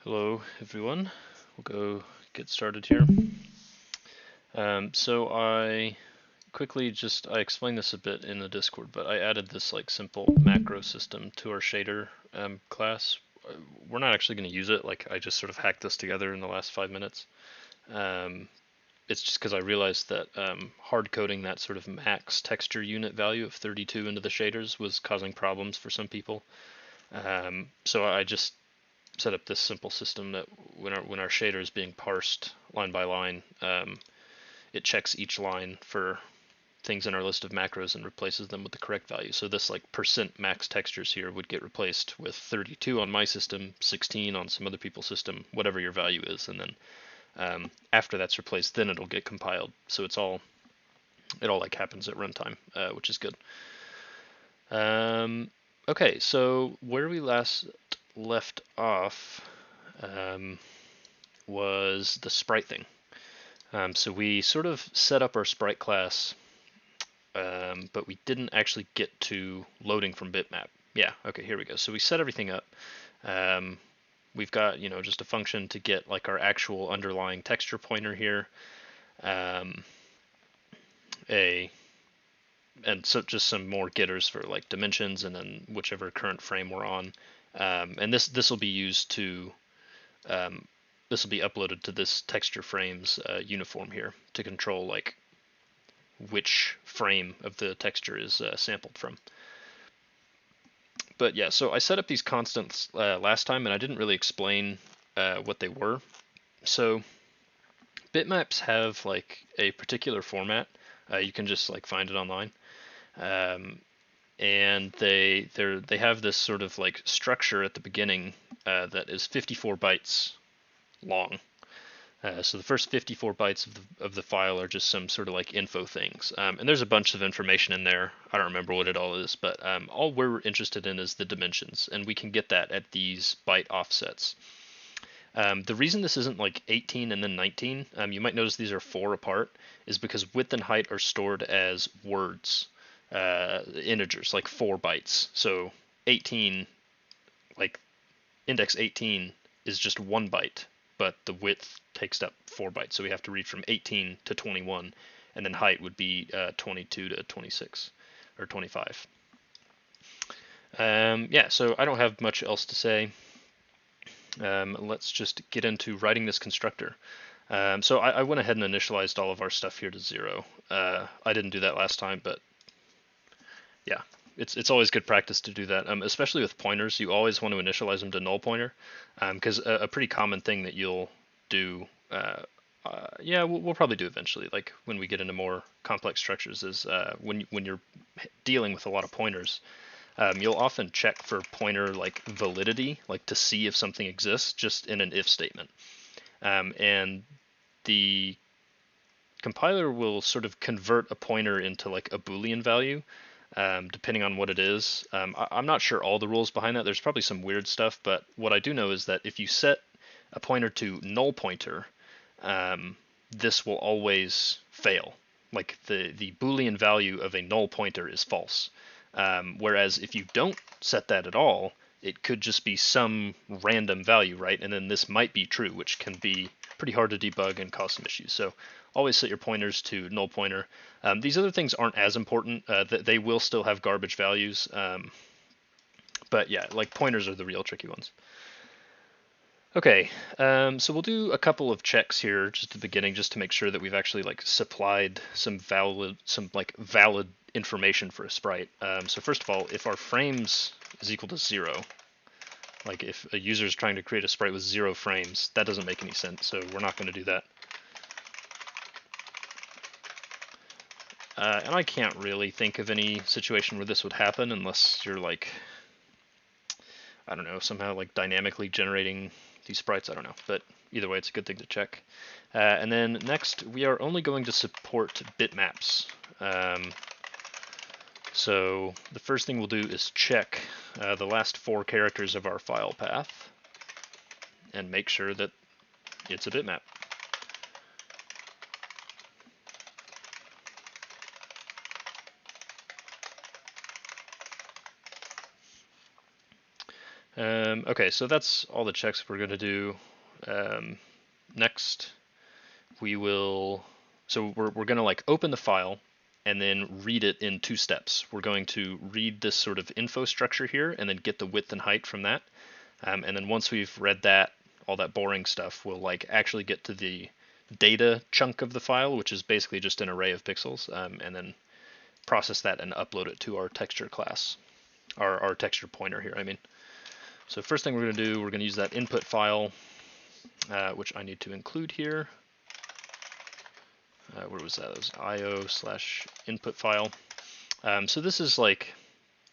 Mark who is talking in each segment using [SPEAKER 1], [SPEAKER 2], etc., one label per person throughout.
[SPEAKER 1] Hello everyone, we'll go get started here. So I explained this a bit in the Discord, but I added this like simple macro system to our shader class. We're not actually going to use it, like I just sort of hacked this together in the last 5 minutes. It's just because I realized that hard coding that sort of max texture unit value of 32 into the shaders was causing problems for some people. So I just set up this simple system that when our shader is being parsed line by line, it checks each line for things in our list of macros and replaces them with the correct value. So this like percent max textures here would get replaced with 32 on my system, 16 on some other people's system, whatever your value is, and then after that's replaced, then it'll get compiled. So it all like happens at runtime, which is good. Okay, so where we last left off was the sprite thing. So we sort of set up our sprite class, but we didn't actually get to loading from bitmap. Yeah, okay, here we go. So we set everything up. We've got, just a function to get like our actual underlying texture pointer here. And so just some more getters for like dimensions and then whichever current frame we're on. And this will be used to this will be uploaded to this texture frames uniform here to control like which frame of the texture is sampled from. But yeah, so I set up these constants last time, and I didn't really explain what they were. So bitmaps have like a particular format. You can just like find it online. And they have this sort of like structure at the beginning that is 54 bytes long. So the first 54 bytes of the file are just some sort of like info things, and there's a bunch of information in there. I don't remember what it all is, but all we're interested in is the dimensions, and we can get that at these byte offsets. The reason this isn't like 18 and then 19, you might notice these are 4 apart, is because width and height are stored as words, integers, like 4 bytes. So 18, like index 18 is just 1 byte, but the width takes up 4 bytes. So we have to read from 18 to 21, and then height would be 22 to 26 or 25. Yeah, so I don't have much else to say. Let's just get into writing this constructor. So I went ahead and initialized all of our stuff here to 0. I didn't do that last time, but yeah, it's always good practice to do that, especially with pointers. You always want to initialize them to null pointer, because a pretty common thing that you'll do, yeah, we'll probably do eventually, like when we get into more complex structures, is when you're dealing with a lot of pointers, you'll often check for pointer like validity, like to see if something exists, just in an if statement, and the compiler will sort of convert a pointer into like a Boolean value, depending on what it is. I'm not sure all the rules behind that. There's probably some weird stuff, but what I do know is that if you set a pointer to null pointer, this will always fail. Like the Boolean value of a null pointer is false. Whereas if you don't set that at all, it could just be some random value, right? And then this might be true, which can be pretty hard to debug and cause some issues. So always set your pointers to null pointer. These other things aren't as important. They will still have garbage values. But yeah, like pointers are the real tricky ones. Okay, so we'll do a couple of checks here just at the beginning, just to make sure that we've actually like supplied some valid information for a sprite. So first of all, if our frames is equal to 0, like if a user is trying to create a sprite with 0 frames, that doesn't make any sense, so we're not going to do that. And I can't really think of any situation where this would happen unless you're like, I don't know, somehow like dynamically generating these sprites, I don't know, but either way, it's a good thing to check. And then next, we are only going to support bitmaps. So the first thing we'll do is check the last 4 characters of our file path and make sure that it's a bitmap. Okay, so that's all the checks we're going to do. Next, we will, so we're going to like open the file and then read it in 2 steps. We're going to read this sort of info structure here and then get the width and height from that. And then once we've read that, all that boring stuff, we'll like actually get to the data chunk of the file, which is basically just an array of pixels, and then process that and upload it to our texture class, our texture pointer here, I mean. So first thing we're going to do, we're going to use that input file, which I need to include here. Where was that? It was io/input file. So this is like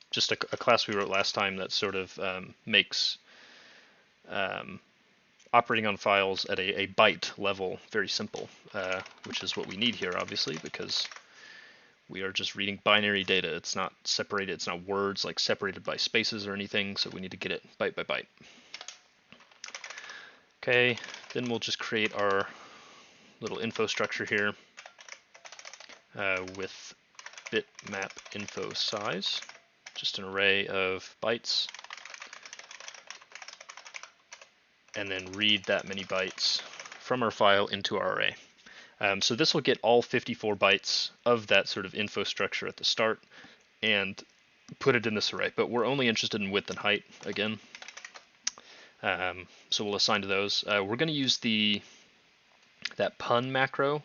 [SPEAKER 1] just a class we wrote last time that sort of makes operating on files at a byte level very simple, which is what we need here, obviously, because we are just reading binary data. It's not separated, it's not words like separated by spaces or anything, so we need to get it byte by byte. Okay, then we'll just create our little info structure here with bitmap info size, just an array of bytes, and then read that many bytes from our file into our array. So this will get all 54 bytes of that sort of info structure at the start and put it in this array, but we're only interested in width and height again. So we'll assign to those. We're going to use that pun macro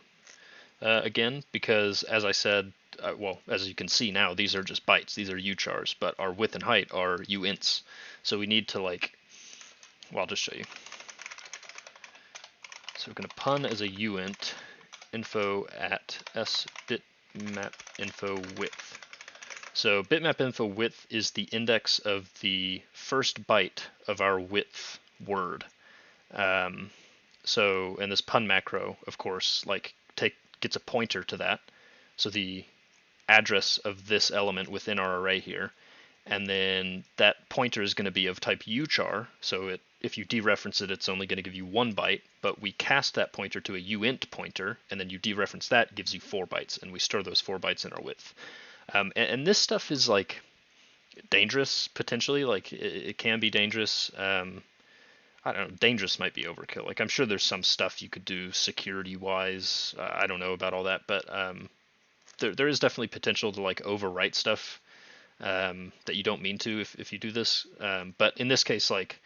[SPEAKER 1] again, because as I said, well, as you can see now, these are just bytes. These are uchars, but our width and height are uints. So we need to like, well, I'll just show you. So we're going to pun as a uint info at s-bitmap info width. So bitmap info width is the index of the first byte of our width word. So, and this pun macro, of course, like gets a pointer to that. So the address of this element within our array here, and then that pointer is going to be of type uchar. So if you dereference it, it's only going to give you 1 byte, but we cast that pointer to a uint pointer, and then you dereference that, gives you 4 bytes, and we store those 4 bytes in our width. And this stuff is like dangerous potentially. Like it can be dangerous. I don't know, dangerous might be overkill. Like I'm sure there's some stuff you could do security-wise. I don't know about all that, but there is definitely potential to like overwrite stuff that you don't mean to if you do this. But in this case, like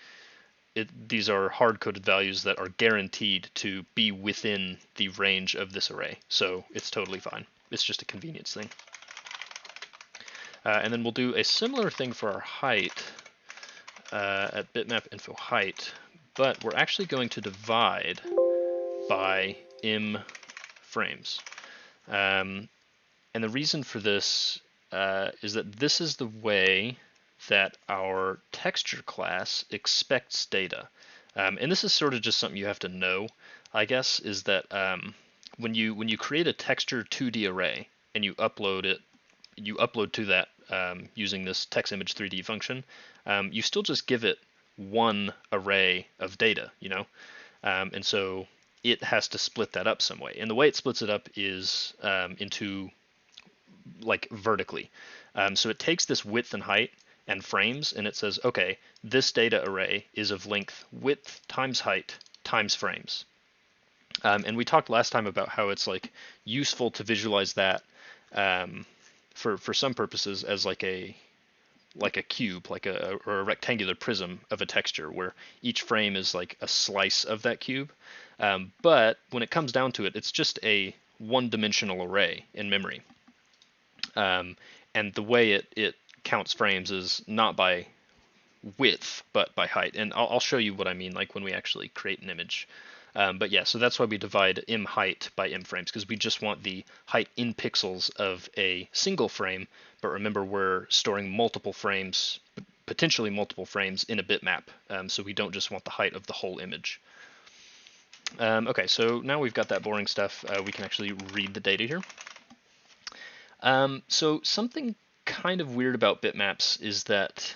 [SPEAKER 1] these are hard-coded values that are guaranteed to be within the range of this array, so it's totally fine. It's just a convenience thing. And then we'll do a similar thing for our height at bitmap info height, but we're actually going to divide by im frames. And the reason for this is that this is the way that our texture class expects data. And this is sort of just something you have to know, I guess, is that when you create a texture 2D array and you upload to that using this text image 3D function, you still just give it one array of data, you know? And so it has to split that up some way. And the way it splits it up is into like vertically. So it takes this width and height and frames, and it says, okay, this data array is of length width times height times frames. And we talked last time about how it's like useful to visualize that for some purposes as like a cube, or a rectangular prism of a texture, where each frame is like a slice of that cube. But when it comes down to it, it's just a one-dimensional array in memory. And the way it counts frames is not by width, but by height. And I'll show you what I mean, like when we actually create an image. But yeah, so that's why we divide im height by im frames, because we just want the height in pixels of a single frame. But remember, we're storing multiple frames, potentially multiple frames in a bitmap. So we don't just want the height of the whole image. Okay, so now we've got that boring stuff. We can actually read the data here. So something kind of weird about bitmaps is that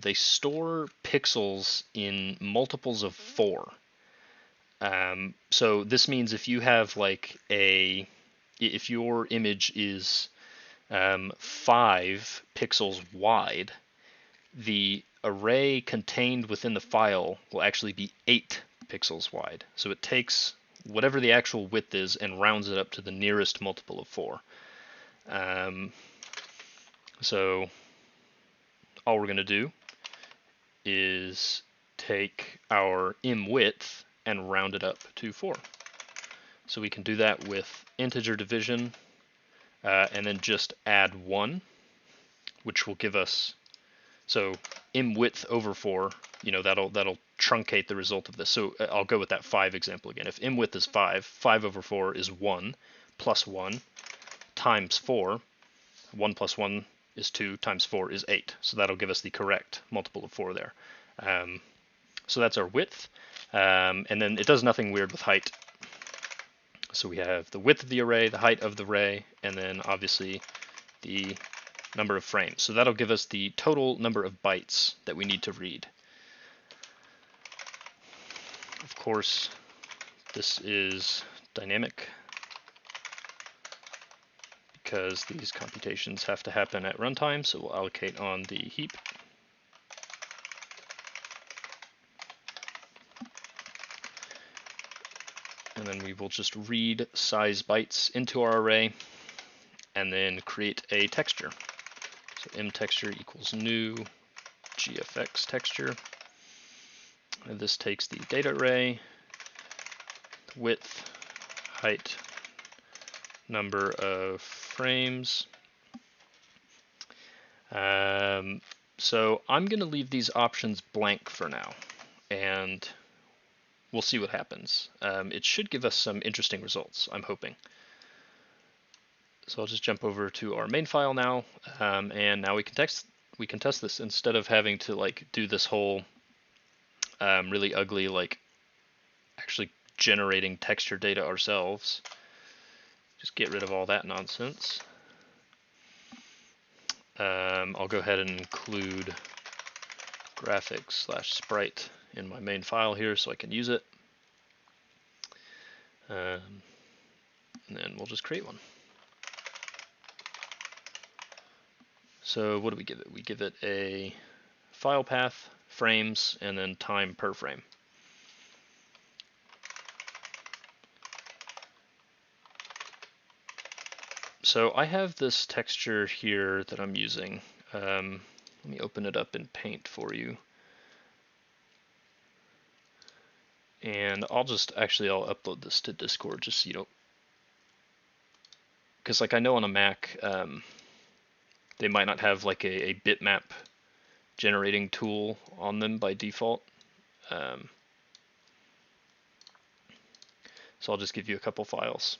[SPEAKER 1] they store pixels in multiples of 4. So this means if you have like if your image is 5 pixels wide, the array contained within the file will actually be 8 pixels wide. So it takes whatever the actual width is and rounds it up to the nearest multiple of 4. So all we're going to do is take our im width and round it up to 4. So we can do that with integer division and then just add 1, which will give us, so im width over 4, that'll truncate the result of this. So I'll go with that 5 example again. If im width is 5, 5 over 4 is 1 plus 1 times 4. 1 plus 1 is 2 times 4 is 8. So that'll give us the correct multiple of 4 there. So that's our width. And then it does nothing weird with height. So we have the width of the array, the height of the array, and then obviously the number of frames. So that'll give us the total number of bytes that we need to read. Of course, this is dynamic because these computations have to happen at runtime, so we'll allocate on the heap. And then we will just read size bytes into our array and then create a texture. So mTexture equals new GFX texture. And this takes the data array, width, height, number of frames. So I'm going to leave these options blank for now, and we'll see what happens. It should give us some interesting results, I'm hoping. So I'll just jump over to our main file now, and now we can test this instead of having to do this whole really ugly actually generating texture data ourselves. Just get rid of all that nonsense. I'll go ahead and include graphics/sprite in my main file here so I can use it. And then we'll just create one. So what do we give it? We give it a file path, frames, and then time per frame. So I have this texture here that I'm using. Let me open it up in Paint for you. And I'll upload this to Discord just so you don't, because I know on a Mac they might not have a bitmap generating tool on them by default. So I'll just give you a couple files.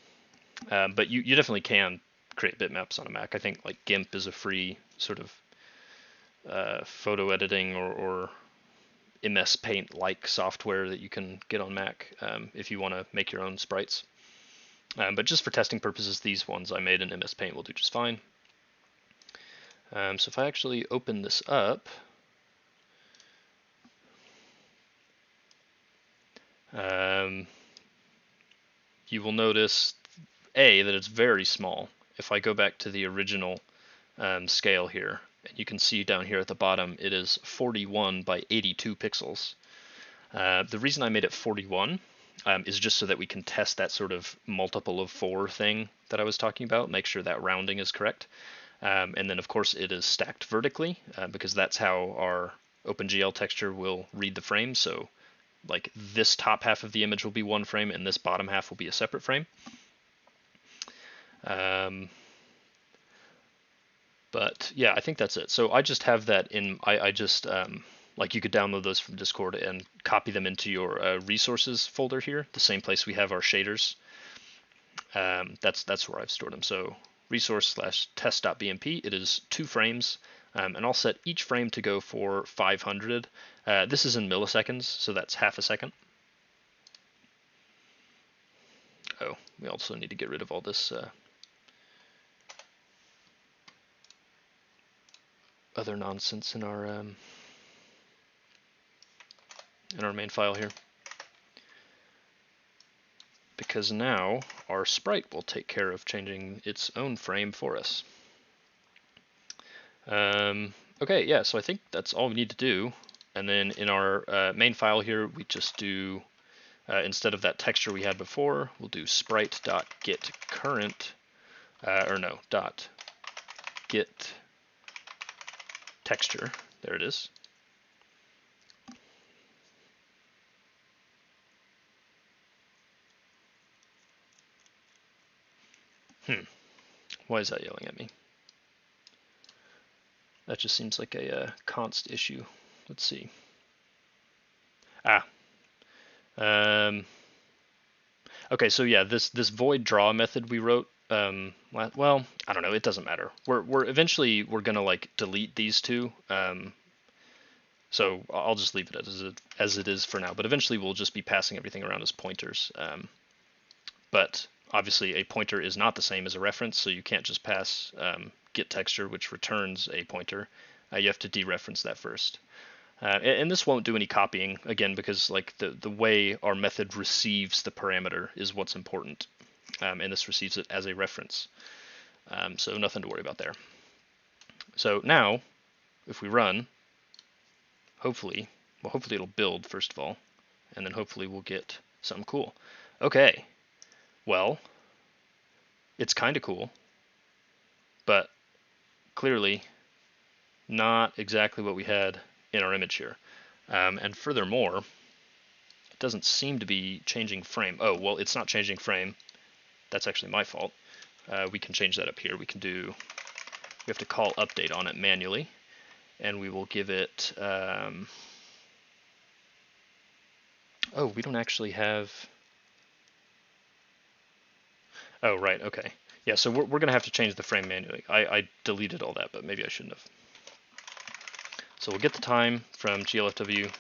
[SPEAKER 1] But you definitely can create bitmaps on a Mac. I think GIMP is a free sort of photo editing or MS Paint-like software that you can get on Mac if you want to make your own sprites. But just for testing purposes, these ones I made in MS Paint will do just fine. So if I actually open this up, you will notice, that it's very small. If I go back to the original scale here, and you can see down here at the bottom, it is 41 by 82 pixels. The reason I made it 41 is just so that we can test that sort of multiple of 4 thing that I was talking about, make sure that rounding is correct. And then of course it is stacked vertically because that's how our OpenGL texture will read the frame. So this top half of the image will be one frame and this bottom half will be a separate frame. But yeah, I think that's it. So I just have that in, I just, you could download those from Discord and copy them into your resources folder here, the same place we have our shaders. That's where I've stored them. So resource/test.bmp, it is 2 frames, and I'll set each frame to go for 500. This is in milliseconds, so that's half a second. Oh, we also need to get rid of all this other nonsense in our main file here, because now our sprite will take care of changing its own frame for us. Okay, yeah, so I think that's all we need to do. And then in our main file here, we just do, instead of that texture we had before, we'll do sprite.getCurrent, dot get texture. There it is. Why is that yelling at me? That just seems like a const issue. Let's see. Okay, so yeah, this void draw method we wrote. Well, I don't know. It doesn't matter. We're eventually gonna like delete these two. So I'll just leave it as it is for now. But eventually we'll just be passing everything around as pointers. But obviously a pointer is not the same as a reference, so you can't just pass get texture, which returns a pointer. You have to dereference that first. And this won't do any copying, again, because like the way our method receives the parameter is what's important. And this receives it as a reference. So nothing to worry about there. So now, if we run, hopefully it'll build first of all, and then hopefully we'll get something cool. Okay, well, it's kind of cool, but clearly not exactly what we had in our image here. And furthermore, it doesn't seem to be changing frame. Oh, well, it's not changing frame. That's actually my fault. We can change that up here. We have to call update on it manually, and we will give it, oh, we don't actually have, oh, right, okay. Yeah, so we're going to have to change the frame manually. I deleted all that, but maybe I shouldn't have. So we'll get the time from GLFW,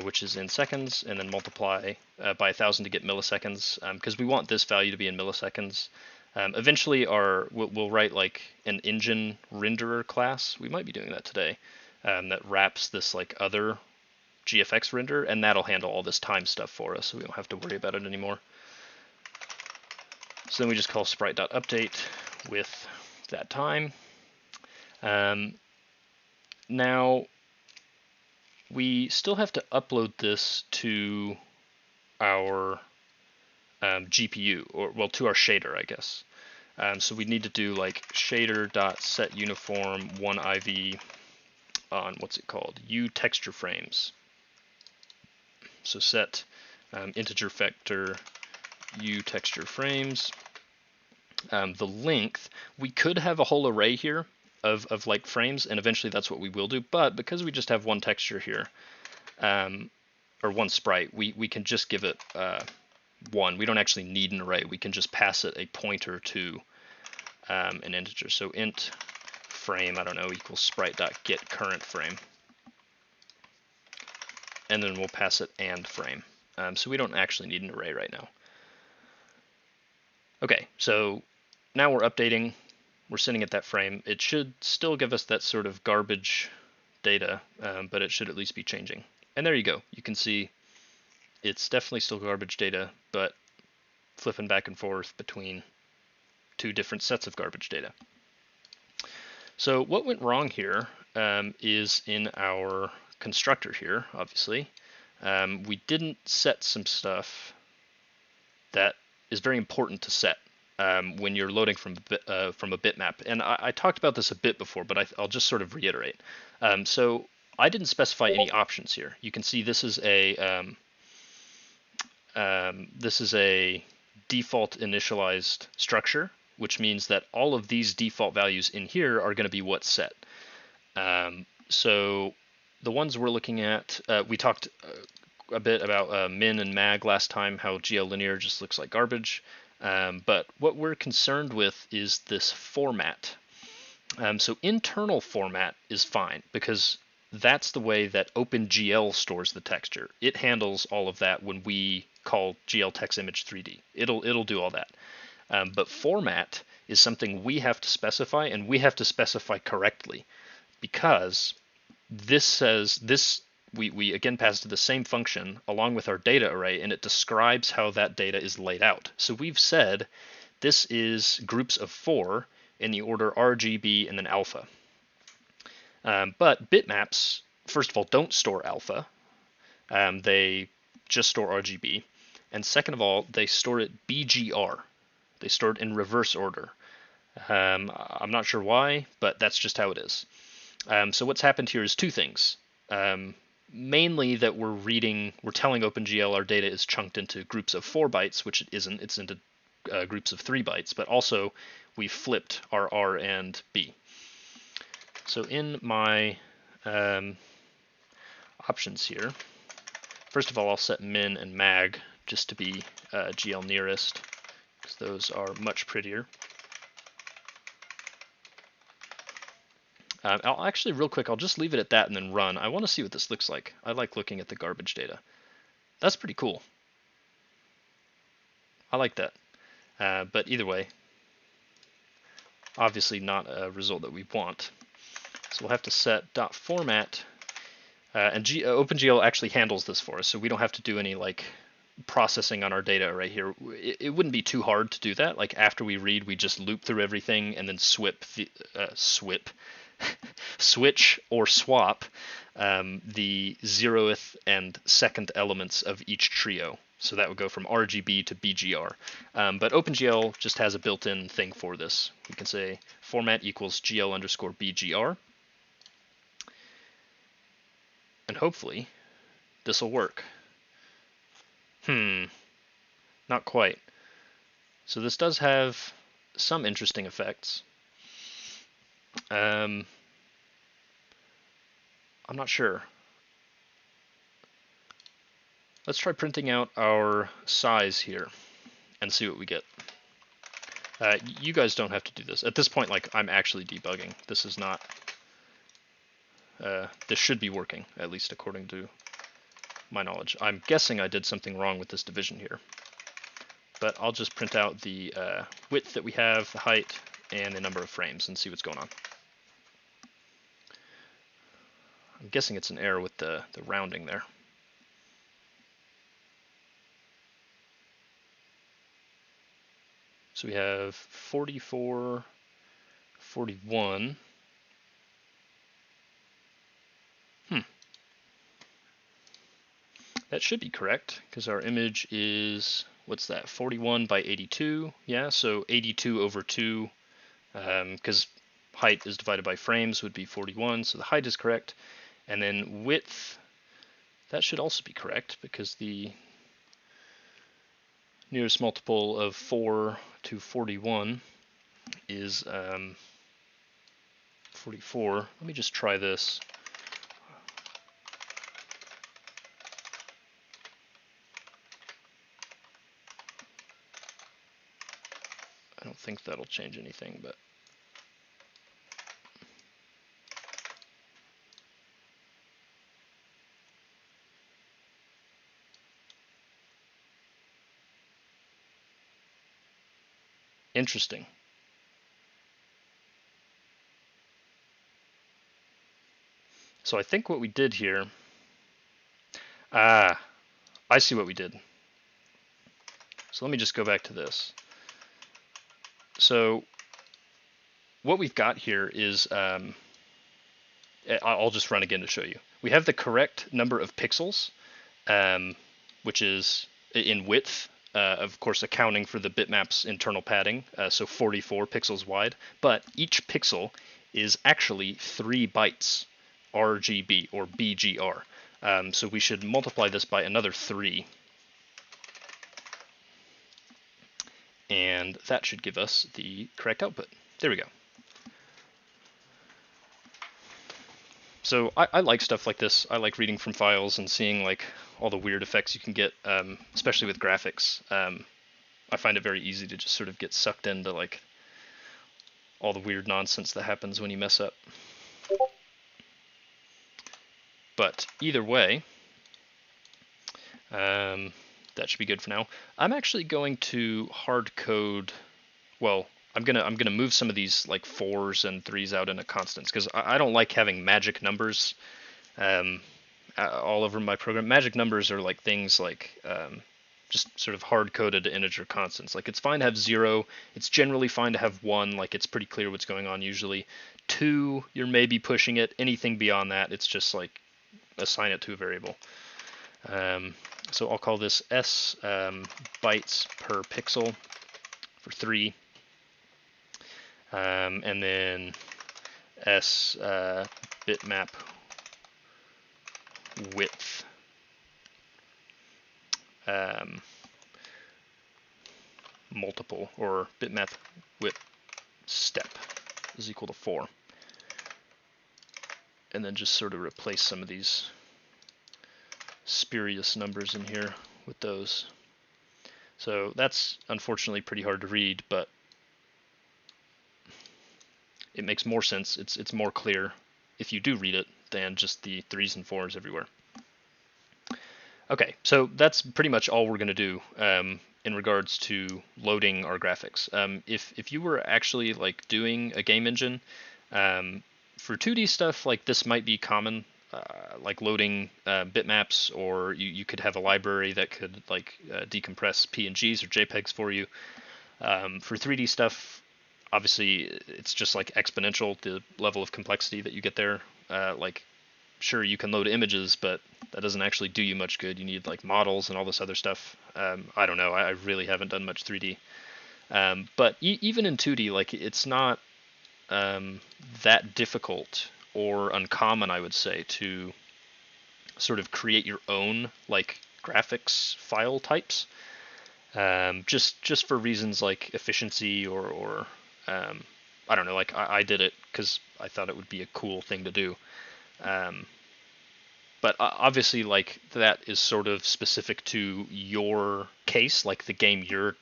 [SPEAKER 1] which is in seconds, and then multiply by 1,000 to get milliseconds, because we want this value to be in milliseconds. Eventually, we'll write like an engine renderer class. We might be doing that today. That wraps this like other GFX renderer, and that'll handle all this time stuff for us, so we don't have to worry about it anymore. So then we just call sprite.update with that time. Now, we still have to upload this to our GPU, or well, to our shader, I guess. So we need to do like shader.setUniform 1IV on what's it called? U texture frames. So set integer vector U texture frames. The length, we could have a whole array here of like frames, and eventually that's what we will do, but because we just have one texture here, or one sprite, we can just give it one. We don't actually need an array. We can just pass it a pointer to an integer. So int frame, I don't know, equals sprite.getCurrentFrame. And then we'll pass it and frame. So we don't actually need an array right now. Okay, so now we're updating. We're sending it that frame. It should still give us that sort of garbage data, but it should at least be changing. And there you go. You can see it's definitely still garbage data, but flipping back and forth between two different sets of garbage data. So what went wrong here is in our constructor here, obviously. We didn't set some stuff that is very important to set when you're loading from a bitmap. And I talked about this a bit before, but I'll just sort of reiterate. So I didn't specify any options here. You can see this is a default initialized structure, which means that all of these default values in here are going to be what's set. So the ones we're looking at, we talked a bit about min and mag last time, how GL linear just looks like garbage. But what we're concerned with is this format. So internal format is fine, because that's the way that OpenGL stores the texture. It handles all of that when we call GL text image 3D. It'll do all that. But format is something we have to specify, and we have to specify correctly, because this says this. We again pass to the same function along with our data array, and it describes how that data is laid out. So we've said this is groups of 4 in the order R, G, B, and then alpha. But bitmaps, first of all, don't store alpha. They just store RGB. And second of all, they store it BGR. They store it in reverse order. I'm not sure why, but that's just how it is. So what's happened here is two things. Mainly that we're telling OpenGL our data is chunked into groups of 4 bytes, which it isn't. It's into groups of 3 bytes, but also we flipped our R and B. So in my options here, first of all, I'll set min and mag just to be GL nearest, because those are much prettier. I'll actually, real quick, I'll just leave it at that and then run. I want to see what this looks like. I like looking at the garbage data. That's pretty cool. I like that. But either way, obviously not a result that we want. So we'll have to set .format, and OpenGL actually handles this for us, so we don't have to do any like processing on our data right here. It wouldn't be too hard to do that. Like after we read, we just loop through everything and then switch or swap the 0th and 2nd elements of each trio. So that would go from RGB to BGR. But OpenGL just has a built-in thing for this. We can say format equals GL underscore BGR. And hopefully this will work. Not quite. So this does have some interesting effects. I'm not sure. Let's try printing out our size here and see what we get. You guys don't have to do this. At this point, like, I'm actually debugging. This is not... this should be working, at least according to my knowledge. I'm guessing I did something wrong with this division here. But I'll just print out the width that we have, the height, and the number of frames and see what's going on. I'm guessing it's an error with the rounding there. So we have 44, 41. That should be correct, because our image is, what's that, 41 by 82? Yeah, so 82 over 2, because height is divided by frames, would be 41, so the height is correct. And then width, that should also be correct, because the nearest multiple of 4 to 41 is 44. Let me just try this. I don't think that'll change anything, but interesting. So I think what we did here, I see what we did. So let me just go back to this. So what we've got here is, I'll just run again to show you. We have the correct number of pixels, which is in width, of course accounting for the bitmap's internal padding, so 44 pixels wide, but each pixel is actually 3 bytes RGB or BGR. So we should multiply this by another 3. And that should give us the correct output. There we go. So I like stuff like this. I like reading from files and seeing like all the weird effects you can get, especially with graphics. I find it very easy to just sort of get sucked into like all the weird nonsense that happens when you mess up. But either way, that should be good for now. I'm actually going to hard code. Well, I'm gonna move some of these like 4s and 3s out into constants, because I don't like having magic numbers all over my program. Magic numbers are like things like just sort of hard-coded integer constants. Like it's fine to have 0. It's generally fine to have 1. Like it's pretty clear what's going on usually. 2, you're maybe pushing it. Anything beyond that, it's just like assign it to a variable. So I'll call this S bytes per pixel for 3. And then S bitmap width multiple, or bitmap width step is equal to 4. And then just sort of replace some of these spurious numbers in here with those. So that's unfortunately pretty hard to read, but it makes more sense. It's more clear if you do read it than just the 3s and 4s everywhere. Okay, so that's pretty much all we're going to do in regards to loading our graphics. If you were actually like doing a game engine for 2D stuff, like this might be common, like loading bitmaps, or you could have a library that could like decompress PNGs or JPEGs for you. For 3D stuff, obviously it's just like exponential, the level of complexity that you get there. Like sure, you can load images, but that doesn't actually do you much good. You need like models and all this other stuff. I don't know. I really haven't done much 3D. But even in 2D, like it's not that difficult or uncommon, I would say, to sort of create your own like graphics file types. Just for reasons like efficiency or I don't know. Like I did it because I thought it would be a cool thing to do. But obviously, like that is sort of specific to your case. Like the game you're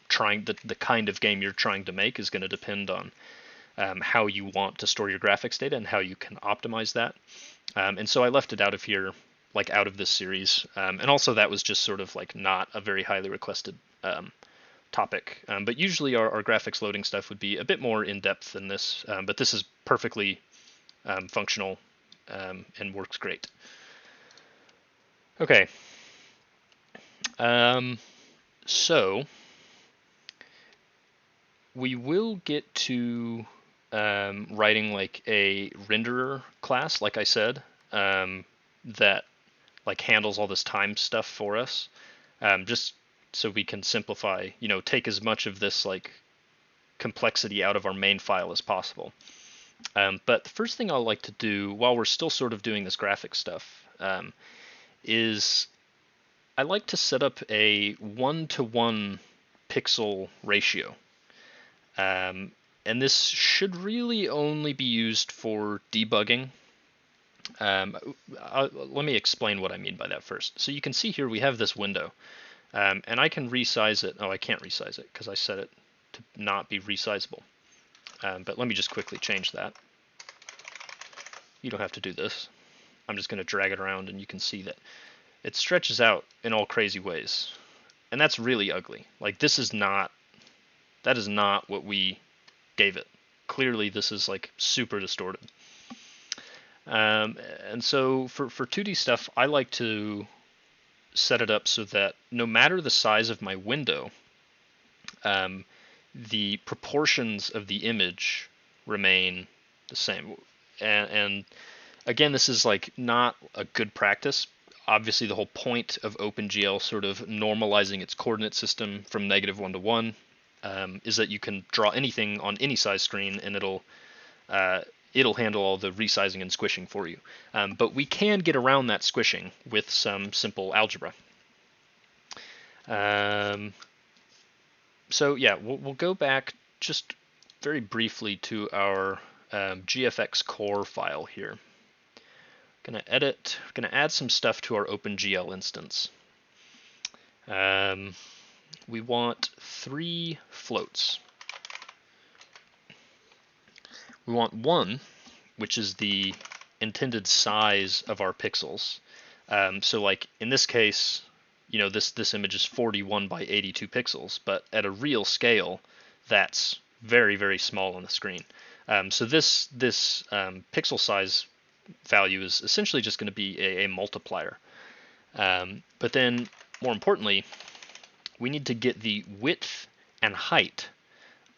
[SPEAKER 1] trying, the kind of game you're trying to make is going to depend on how you want to store your graphics data and how you can optimize that. And so I left it out of here, like out of this series. And also that was just sort of like not a very highly requested topic. But usually our graphics loading stuff would be a bit more in depth than this. But this is perfectly functional and works great. Okay. So we will get to writing like a renderer class, like I said, that like handles all this time stuff for us, just so we can simplify, take as much of this like complexity out of our main file as possible. But the first thing I'll like to do while we're still sort of doing this graphic stuff is I like to set up a 1-to-1 pixel ratio. And this should really only be used for debugging. Let me explain what I mean by that first. So you can see here we have this window, and I can resize it. Oh, I can't resize it because I set it to not be resizable. But let me just quickly change that. You don't have to do this. I'm just going to drag it around, and you can see that it stretches out in all crazy ways. And that's really ugly. Like that is not what we gave it. Clearly this is like super distorted. And so for 2D stuff, I like to set it up so that no matter the size of my window, the proportions of the image remain the same. And again, this is like not a good practice. Obviously, the whole point of OpenGL sort of normalizing its coordinate system from -1 to 1 is that you can draw anything on any size screen, and it'll handle all the resizing and squishing for you. But we can get around that squishing with some simple algebra. So yeah, we'll go back just very briefly to our GFX core file here. Gonna edit, gonna add some stuff to our OpenGL instance. We want 3 floats. We want 1, which is the intended size of our pixels. So like in this case, this image is 41 by 82 pixels, but at a real scale, that's very, very small on the screen. So this pixel size value is essentially just going to be a multiplier. But then, more importantly, we need to get the width and height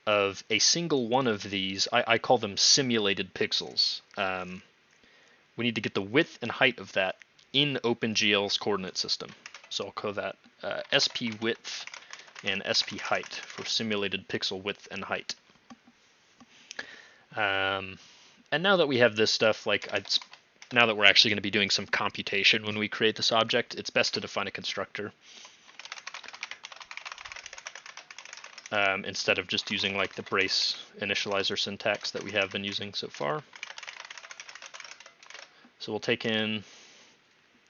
[SPEAKER 1] of a single one of these. I call them simulated pixels. We need to get the width and height of that in OpenGL's coordinate system. So I'll call that SP width and SP height for simulated pixel width and height. And now that we have this stuff, now that we're actually going to be doing some computation when we create this object, it's best to define a constructor instead of just using like the brace initializer syntax that we have been using so far. So we'll take in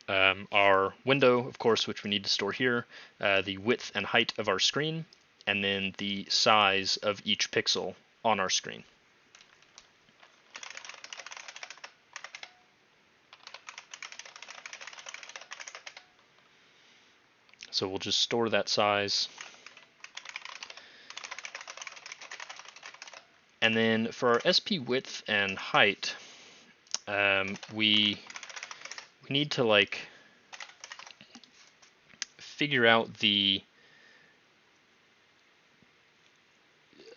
[SPEAKER 1] our window, of course, which we need to store here, the width and height of our screen, and then the size of each pixel on our screen. So we'll just store that size. And then for our SP width and height, we need to like figure out the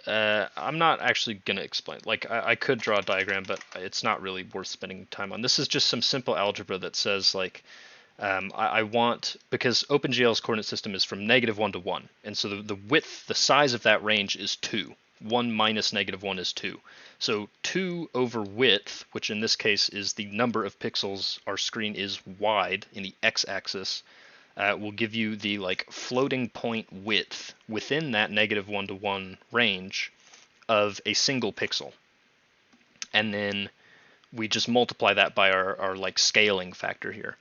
[SPEAKER 1] I'm not actually going to explain. Like I could draw a diagram, but it's not really worth spending time on. This is just some simple algebra that says like I want, because OpenGL's coordinate system is from -1 to 1, and so the width, the size of that range is 2. 1 minus -1 is 2. So 2 over width, which in this case is the number of pixels our screen is wide in the x-axis, will give you the like floating point width within that -1 to 1 range of a single pixel. And then we just multiply that by our like scaling factor here.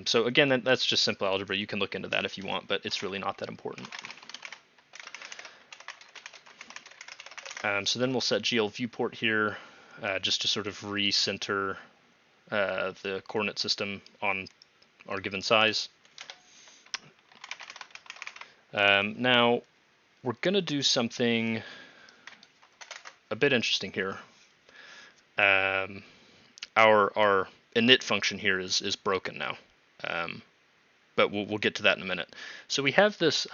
[SPEAKER 1] So again, that's just simple algebra. You can look into that if you want, but it's really not that important. So then we'll set GL viewport here just to sort of recenter the coordinate system on our given size. Now we're going to do something a bit interesting here. Our init function here is broken now, but we'll get to that in a minute. So we have this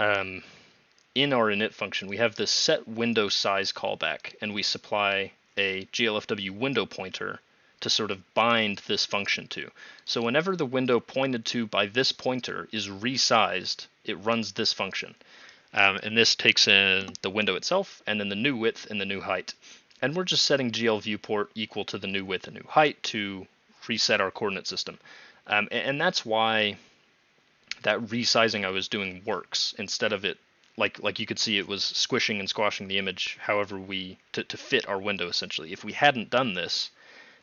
[SPEAKER 1] in our init function, we have this set window size callback, and we supply a GLFW window pointer to sort of bind this function to. So whenever the window pointed to by this pointer is resized, it runs this function. And this takes in the window itself, and then the new width and the new height. And we're just setting GL viewport equal to the new width and new height to reset our coordinate system. And that's why that resizing I was doing works, instead of it, like you could see, it was squishing and squashing the image however to fit our window essentially. If we hadn't done this,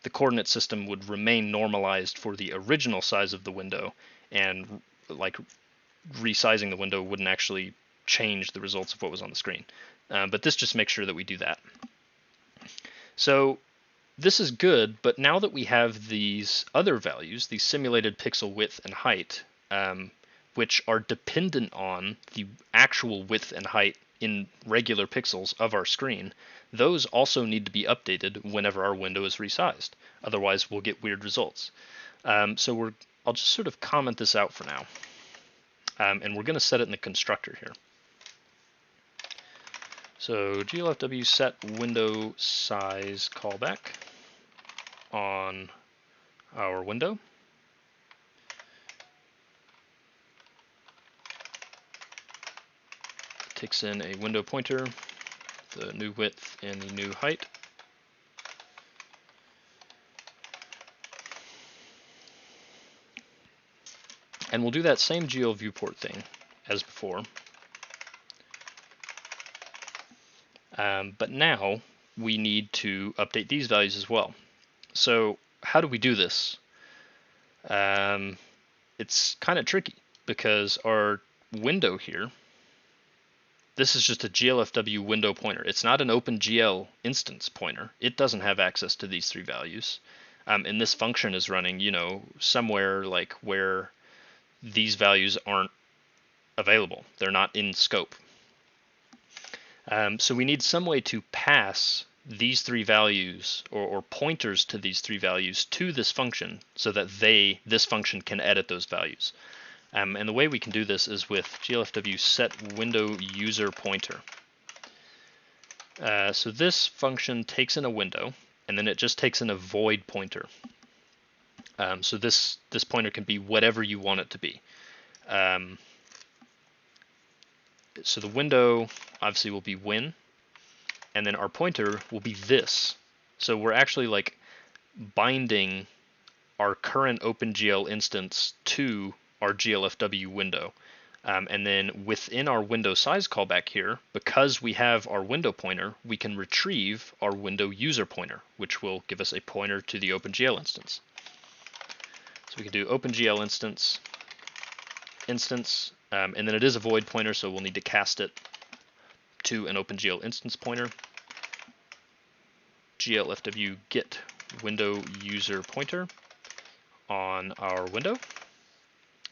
[SPEAKER 1] the coordinate system would remain normalized for the original size of the window, and like resizing the window wouldn't actually change the results of what was on the screen. But this just makes sure that we do that. So this is good, but now that we have these other values, these simulated pixel width and height, which are dependent on the actual width and height in regular pixels of our screen, those also need to be updated whenever our window is resized. Otherwise, we'll get weird results. So I'll just sort of comment this out for now. And we're going to set it in the constructor here. So glfw set window size callback on our window. Takes in a window pointer, the new width and the new height. And we'll do that same GL viewport thing as before. But now we need to update these values as well. So how do we do this? It's kind of tricky because our window here, this is just a GLFW window pointer. It's not an OpenGL instance pointer. It doesn't have access to these three values. And this function is running, somewhere like where these values aren't available. They're not in scope. So we need some way to pass these three values or pointers to these three values to this function so that this function can edit those values. And the way we can do this is with glfw set window user pointer. So this function takes in a window, and then it just takes in a void pointer. So this pointer can be whatever you want it to be. So the window obviously will be win, and then our pointer will be this. So we're actually like binding our current OpenGL instance to our glfw window. And then within our window size callback here, because we have our window pointer, we can retrieve our window user pointer, which will give us a pointer to the OpenGL instance. So we can do OpenGL instance, and then it is a void pointer, so we'll need to cast it to an OpenGL instance pointer. glfw get window user pointer on our window,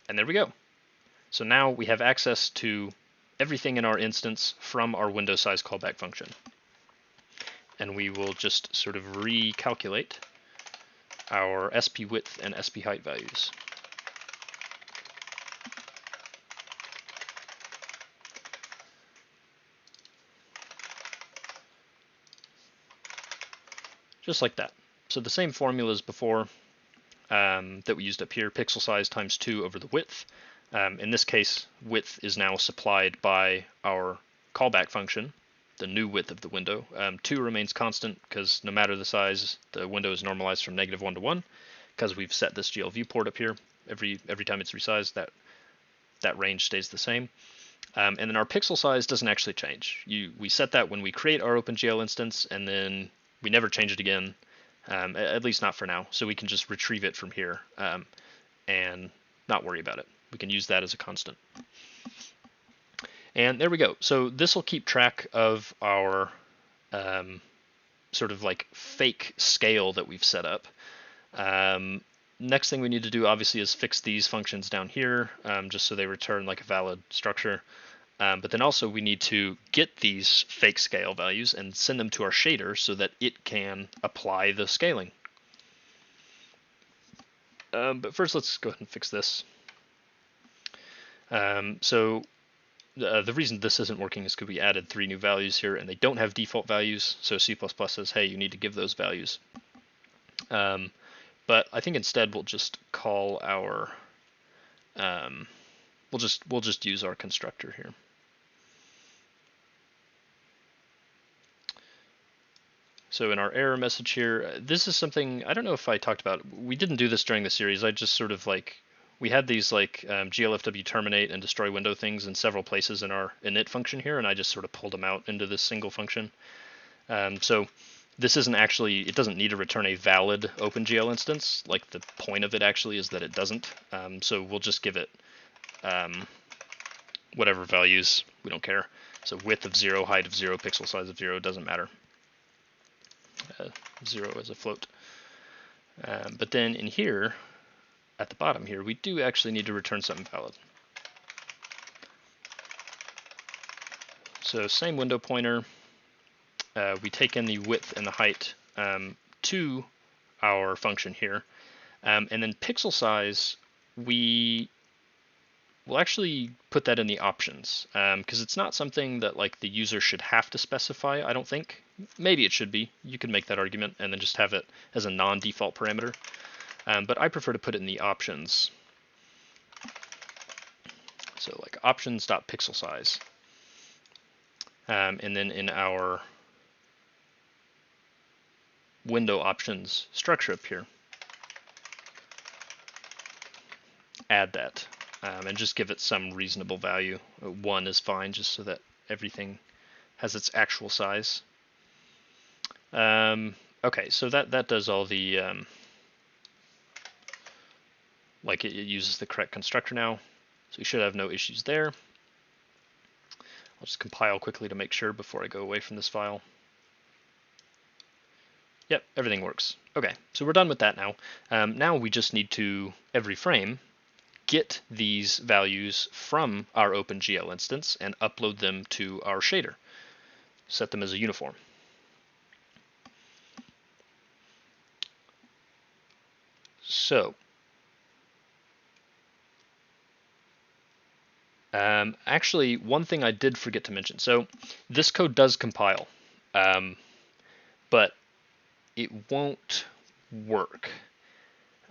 [SPEAKER 1] and there we go. So now we have access to everything in our instance from our window size callback function. And we will just sort of recalculate our SP width and SP height values. Just like that. So the same formula as before that we used up here, pixel size times 2 over the width. In this case, width is now supplied by our callback function, the new width of the window. 2 remains constant because no matter the size, the window is normalized from -1 to 1 because we've set this GL viewport up here. Every time it's resized, that range stays the same. And then our pixel size doesn't actually change. We set that when we create our OpenGL instance, and then we never change it again, at least not for now. So we can just retrieve it from here and not worry about it. We can use that as a constant. And there we go. So this will keep track of our sort of like fake scale that we've set up. Next thing we need to do obviously is fix these functions down here, just so they return like a valid structure. But then also we need to get these fake scale values and send them to our shader so that it can apply the scaling. But first let's go ahead and fix this. So the reason this isn't working is because we added 3 new values here and they don't have default values. So C++ says, hey, you need to give those values. But I think instead we'll just call our we'll just use our constructor here. So in our error message here, this is something I don't know if I talked about. We didn't do this during the series. I just sort of like we had these like glfw terminate and destroy window things in several places in our init function here, and I just sort of pulled them out into this single function. So this isn't actually, it doesn't need to return a valid OpenGL instance. Like the point of it actually is that it doesn't. So we'll just give it whatever values, we don't care. So width of 0, height of 0, pixel size of 0, doesn't matter. 0 as a float. But then in here, at the bottom here, we do actually need to return something valid. So same window pointer, we take in the width and the height to our function here, and then pixel size, we will actually put that in the options, because it's not something that like the user should have to specify, I don't think. Maybe it should be. You could make that argument and then just have it as a non-default parameter. But I prefer to put it in the options. So like options.pixel size. And then in our window options structure up here, add that and just give it some reasonable value. 1 is fine, just so that everything has its actual size. Okay, so that does all the like it uses the correct constructor now, so we should have no issues there. I'll just compile quickly to make sure before I go away from this file. Yep, everything works. Okay, so we're done with that now. Now we just need to, every frame, get these values from our OpenGL instance and upload them to our shader. Set them as a uniform. So Actually, one thing I did forget to mention. So this code does compile, but it won't work.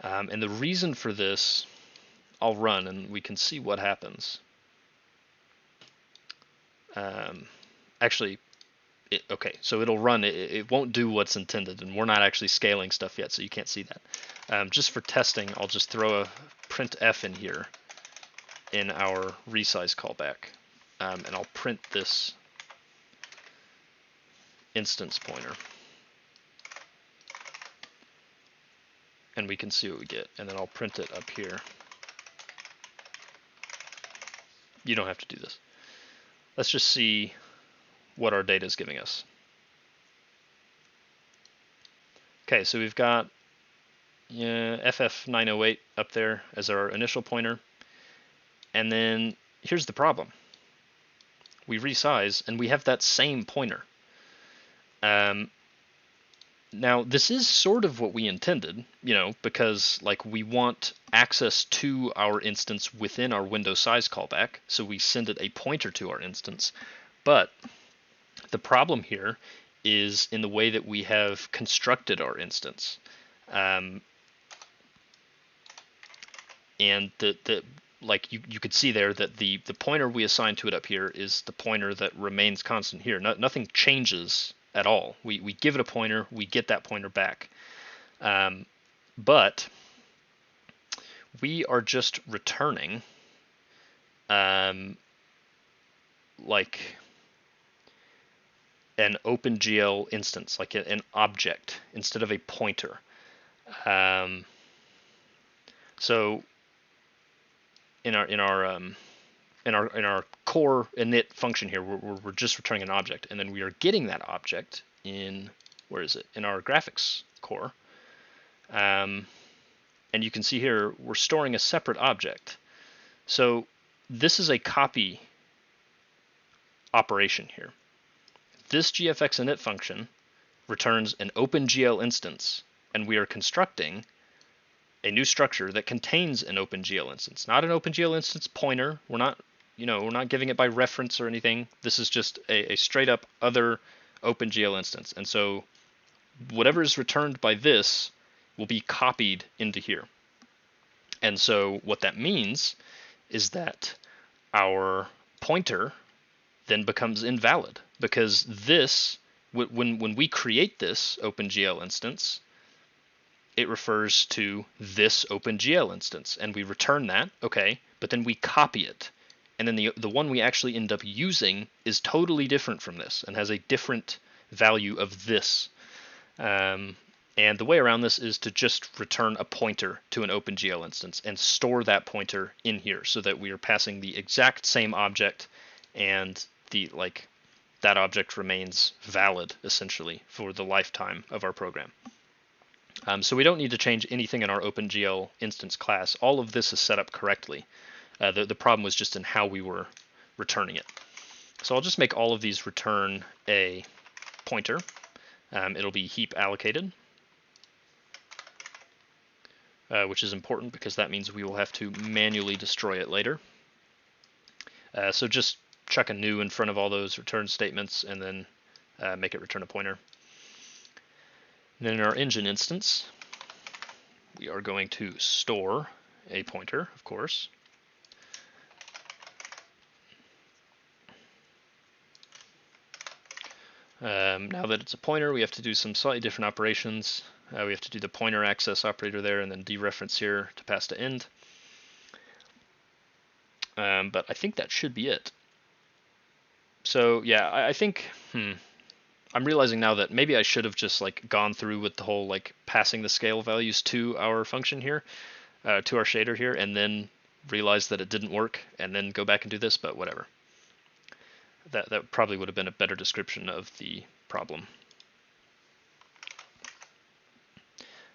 [SPEAKER 1] And the reason for this, I'll run and we can see what happens. Actually, okay, so it'll run. It won't do what's intended, and we're not actually scaling stuff yet, so you can't see that. Just for testing, I'll just throw a printf in here in our resize callback, and I'll print this instance pointer. And we can see what we get, and then I'll print it up here. You don't have to do this. Let's just see what our data is giving us. Okay, so we've got FF908 up there as our initial pointer. And then here's the problem. We resize, and we have that same pointer. Now, this is sort of what we intended, because like we want access to our instance within our window size callback, so we send it a pointer to our instance. But the problem here is in the way that we have constructed our instance. And like you could see there that the pointer we assign to it up here is the pointer that remains constant here. Nothing changes at all. We give it a pointer, we get that pointer back. But we are just returning like an OpenGL instance, like an object instead of a pointer. So in our core init function here, we're just returning an object, and then we are getting that object in, where is it? In our graphics core. And you can see here we're storing a separate object. So this is a copy operation here. This GFX init function returns an OpenGL instance, and we are constructing a new structure that contains an OpenGL instance, not an OpenGL instance pointer. We're not giving it by reference or anything. This is just a straight up other OpenGL instance. And so whatever is returned by this will be copied into here. And so what that means is that our pointer then becomes invalid, because this, when we create this OpenGL instance, it refers to this OpenGL instance, and we return that, okay, but then we copy it. And then the one we actually end up using is totally different from this and has a different value of this. And the way around this is to just return a pointer to an OpenGL instance and store that pointer in here so that we are passing the exact same object, and that object remains valid essentially for the lifetime of our program. So we don't need to change anything in our OpenGL instance class. All of this is set up correctly. The problem was just in how we were returning it. So I'll just make all of these return a pointer. It'll be heap allocated, which is important because that means we will have to manually destroy it later. So just chuck a new in front of all those return statements and then make it return a pointer. And then in our engine instance, we are going to store a pointer, of course. Now that it's a pointer, we have to do some slightly different operations. We have to do the pointer access operator there and then dereference here to pass to end. But I think that should be it. So yeah, I think I'm realizing now that maybe I should have just gone through with the whole passing the scale values to our function here, to our shader here, and then realize that it didn't work, and then go back and do this. But whatever. That probably would have been a better description of the problem.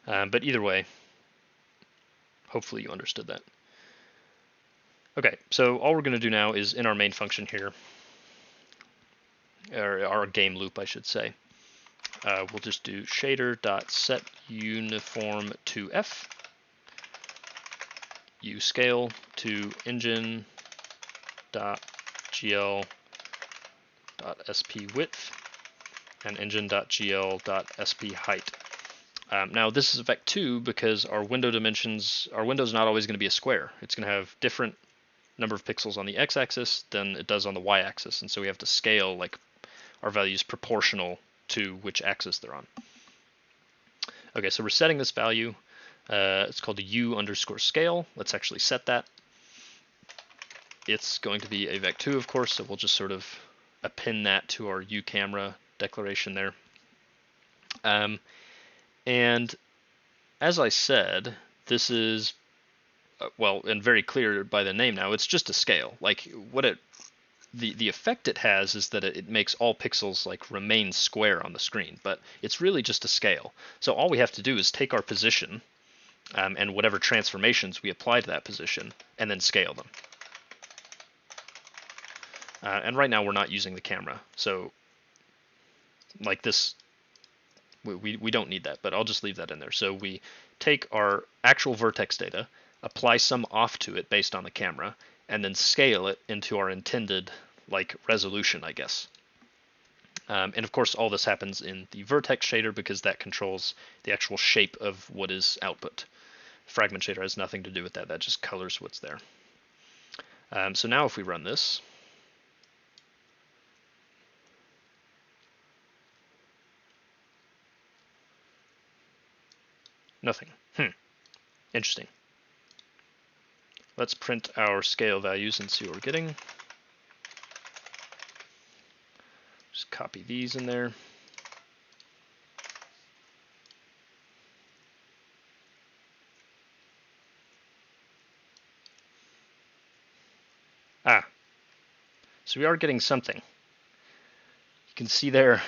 [SPEAKER 1] But either way, hopefully you understood that. Okay, so all we're going to do now is in our main function here, or our game loop, I should say, we'll just do shader.setUniform to F, uscale to engine engine.gl.sp width and engine.gl.sp height. Now this is vec2 because our window dimensions, our window is not always going to be a square. It's going to have different number of pixels on the x-axis than it does on the y-axis, and so we have to scale like our values proportional to which axis they're on. Okay, so we're setting this value. It's called a u_scale. Let's actually set that. It's going to be a vec2, of course, so we'll just sort of append that to our uCamera declaration there. And as I said, this is, well, and very clear by the name now, it's just a scale. Like what it, the effect it has is that it makes all pixels like remain square on the screen, but it's really just a scale. So all we have to do is take our position and whatever transformations we apply to that position and then scale them. And right now we're not using the camera, so like this, we don't need that, but I'll just leave that in there. So we take our actual vertex data, apply some off to it based on the camera, and then scale it into our intended like resolution, I guess. And of course all this happens in the vertex shader because that controls the actual shape of what is output. Fragment shader has nothing to do with that, that just colors what's there. So now if we run this, nothing. Interesting. Let's print our scale values and see what we're getting. Just copy these in there. So we are getting something. You can see there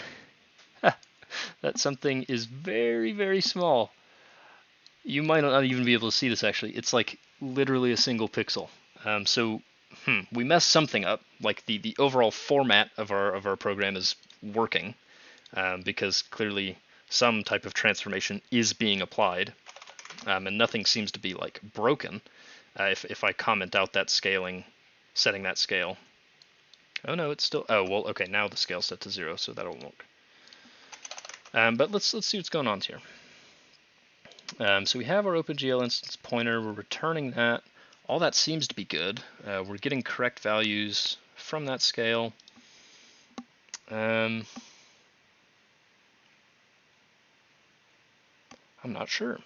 [SPEAKER 1] that something is very, very small. You might not even be able to see this actually. It's like literally a single pixel. So we messed something up. Like the overall format of our program is working because clearly some type of transformation is being applied, and nothing seems to be like broken. If I comment out that scaling, setting that scale. Oh no, it's still. Oh well, okay. Now the scale's set to 0, so that'll work. But let's see what's going on here. So we have our OpenGL instance pointer. We're returning that. All that seems to be good. We're getting correct values from that scale. I'm not sure.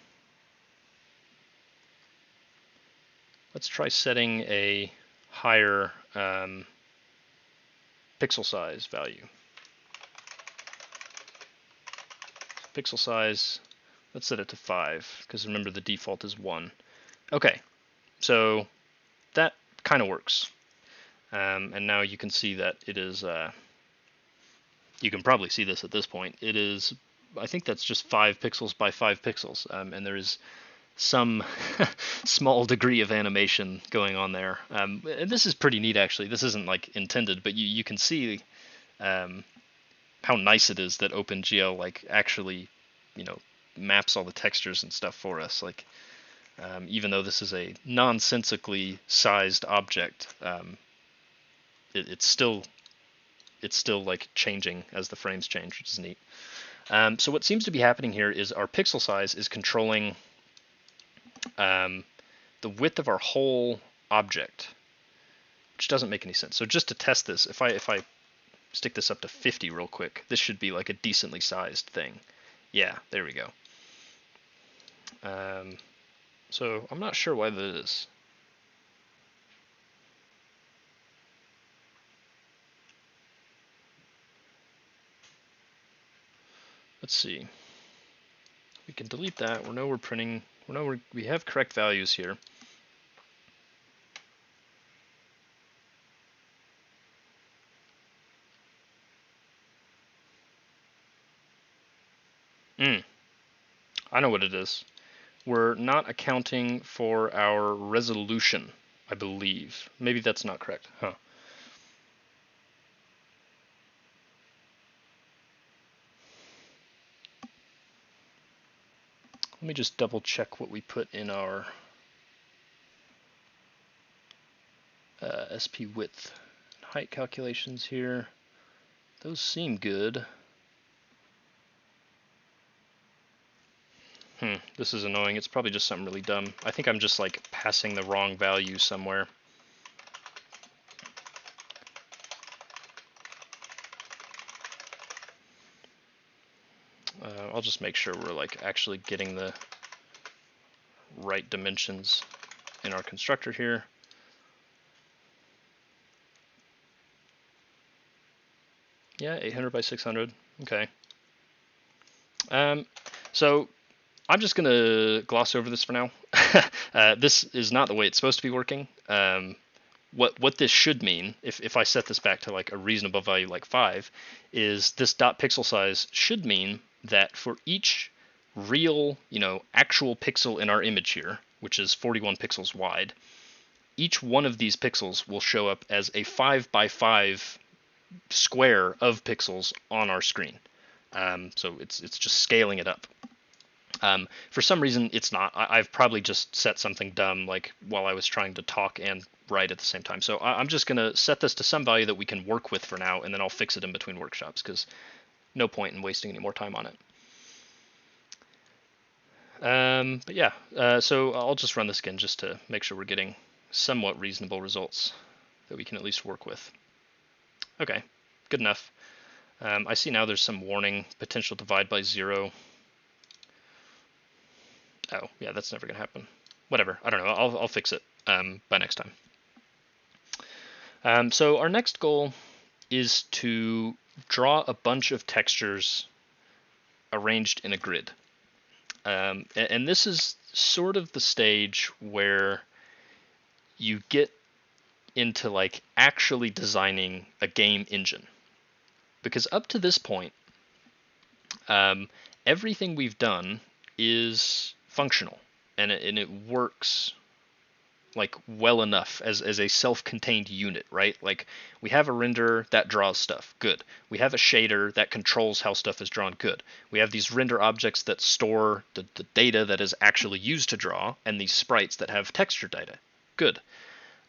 [SPEAKER 1] Let's try setting a higher pixel size value. Pixel size, let's set it to 5, because remember the default is 1. Okay, so that kind of works. And now you can see that it is, you can probably see this at this point, it is, I think that's just 5 pixels by 5 pixels, and there is some small degree of animation going on there. And this is pretty neat actually. This isn't like intended, but you can see how nice it is that OpenGL like actually, you know, maps all the textures and stuff for us. Like even though this is a nonsensically sized object, it's still like changing as the frames change, which is neat. So what seems to be happening here is our pixel size is controlling the width of our whole object, which doesn't make any sense. So just to test this, if I stick this up to 50 real quick, this should be like a decently sized thing. Yeah, there we go. So I'm not sure why that is. Let's see. We can delete that. We know we're printing. We have correct values here. I know what it is. We're not accounting for our resolution, I believe. Maybe that's not correct. Huh. Let me just double check what we put in our SP width, height calculations here. Those seem good. This is annoying. It's probably just something really dumb. I think I'm just like passing the wrong value somewhere. I'll just make sure we're like actually getting the right dimensions in our constructor here. Yeah, 800 by 600. Okay. So I'm just gonna gloss over this for now. This is not the way it's supposed to be working. What this should mean, if I set this back to like a reasonable value like 5, is this dot pixel size should mean that for each real, actual pixel in our image here, which is 41 pixels wide, each one of these pixels will show up as a 5 by 5 square of pixels on our screen. So it's just scaling it up. For some reason, it's not. I've probably just set something dumb, like while I was trying to talk and write at the same time. So I'm just going to set this to some value that we can work with for now, and then I'll fix it in between workshops, because no point in wasting any more time on it. But yeah, so I'll just run this again just to make sure we're getting somewhat reasonable results that we can at least work with. Okay, good enough. I see now there's some warning, potential divide by 0. Oh, yeah, that's never going to happen. Whatever, I don't know, I'll fix it by next time. So our next goal is to draw a bunch of textures arranged in a grid. And this is sort of the stage where you get into like actually designing a game engine. Because up to this point, everything we've done is functional, and it works like well enough as a self-contained unit, right? Like we have a renderer that draws stuff, good. We have a shader that controls how stuff is drawn, good. We have these render objects that store the data that is actually used to draw, and these sprites that have texture data, good.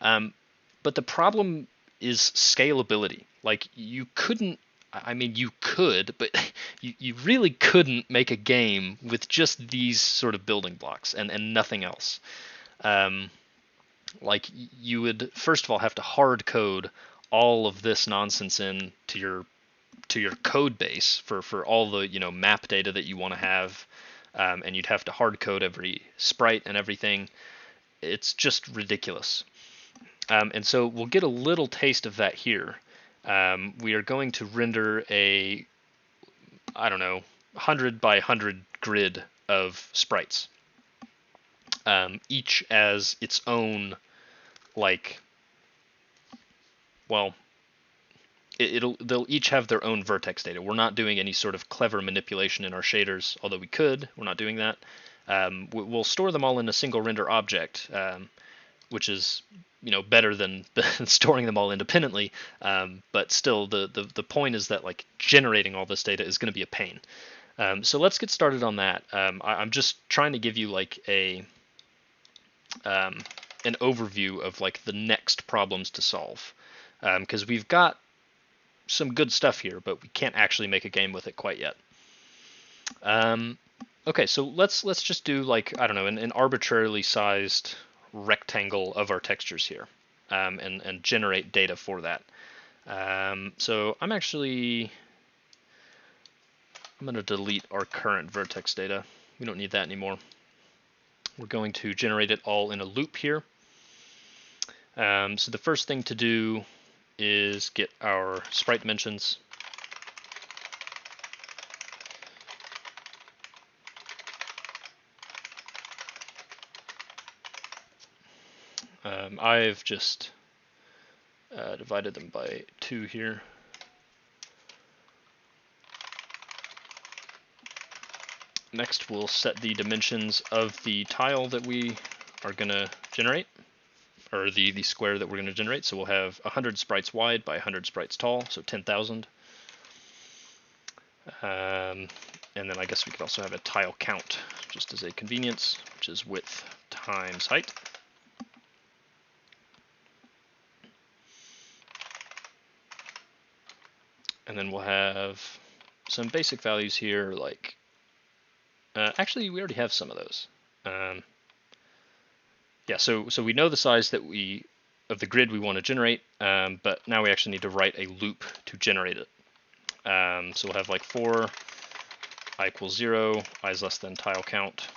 [SPEAKER 1] But the problem is scalability. Like you couldn't, I mean, you could, but you really couldn't make a game with just these sort of building blocks and nothing else. Like you would first of all have to hard code all of this nonsense in to your code base for all the map data that you want to have, and you'd have to hard code every sprite and everything. It's just ridiculous. And so we'll get a little taste of that here. We are going to render a, I don't know, 100 by 100 grid of sprites, each as its own, like, well, they'll each have their own vertex data. We're not doing any sort of clever manipulation in our shaders, although we could. We're not doing that. We'll store them all in a single render object, which is better than storing them all independently, but still the point is that like generating all this data is going to be a pain. So let's get started on that. I'm just trying to give you like an overview of like the next problems to solve, because we've got some good stuff here, but we can't actually make a game with it quite yet. Okay, so let's just do like, I don't know, an arbitrarily sized rectangle of our textures here, and generate data for that. So I'm going to delete our current vertex data. We don't need that anymore. We're going to generate it all in a loop here. So the first thing to do is get our sprite dimensions. I've just divided them by 2 here. Next, we'll set the dimensions of the tile that we are going to generate, or the square that we're going to generate. So we'll have 100 sprites wide by 100 sprites tall, so 10,000. And then I guess we could also have a tile count, just as a convenience, which is width times height. And then we'll have some basic values here, like, actually we already have some of those. Yeah, so we know the size that of the grid we want to generate, but now we actually need to write a loop to generate it. So we'll have like for I equals 0, I is less than tile count.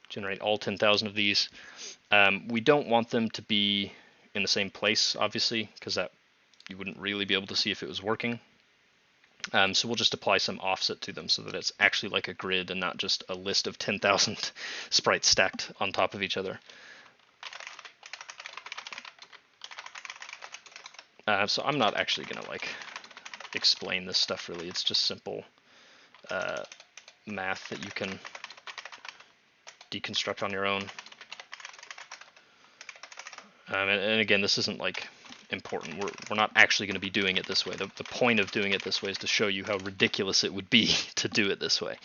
[SPEAKER 1] Generate all 10,000 of these. We don't want them to be in the same place, obviously, because that you wouldn't really be able to see if it was working. So we'll just apply some offset to them so that it's actually like a grid and not just a list of 10,000 sprites stacked on top of each other. So I'm not actually going to like explain this stuff really. It's just simple math that you can deconstruct on your own. And again, this isn't like important. We're not actually going to be doing it this way. The point of doing it this way is to show you how ridiculous it would be to do it this way.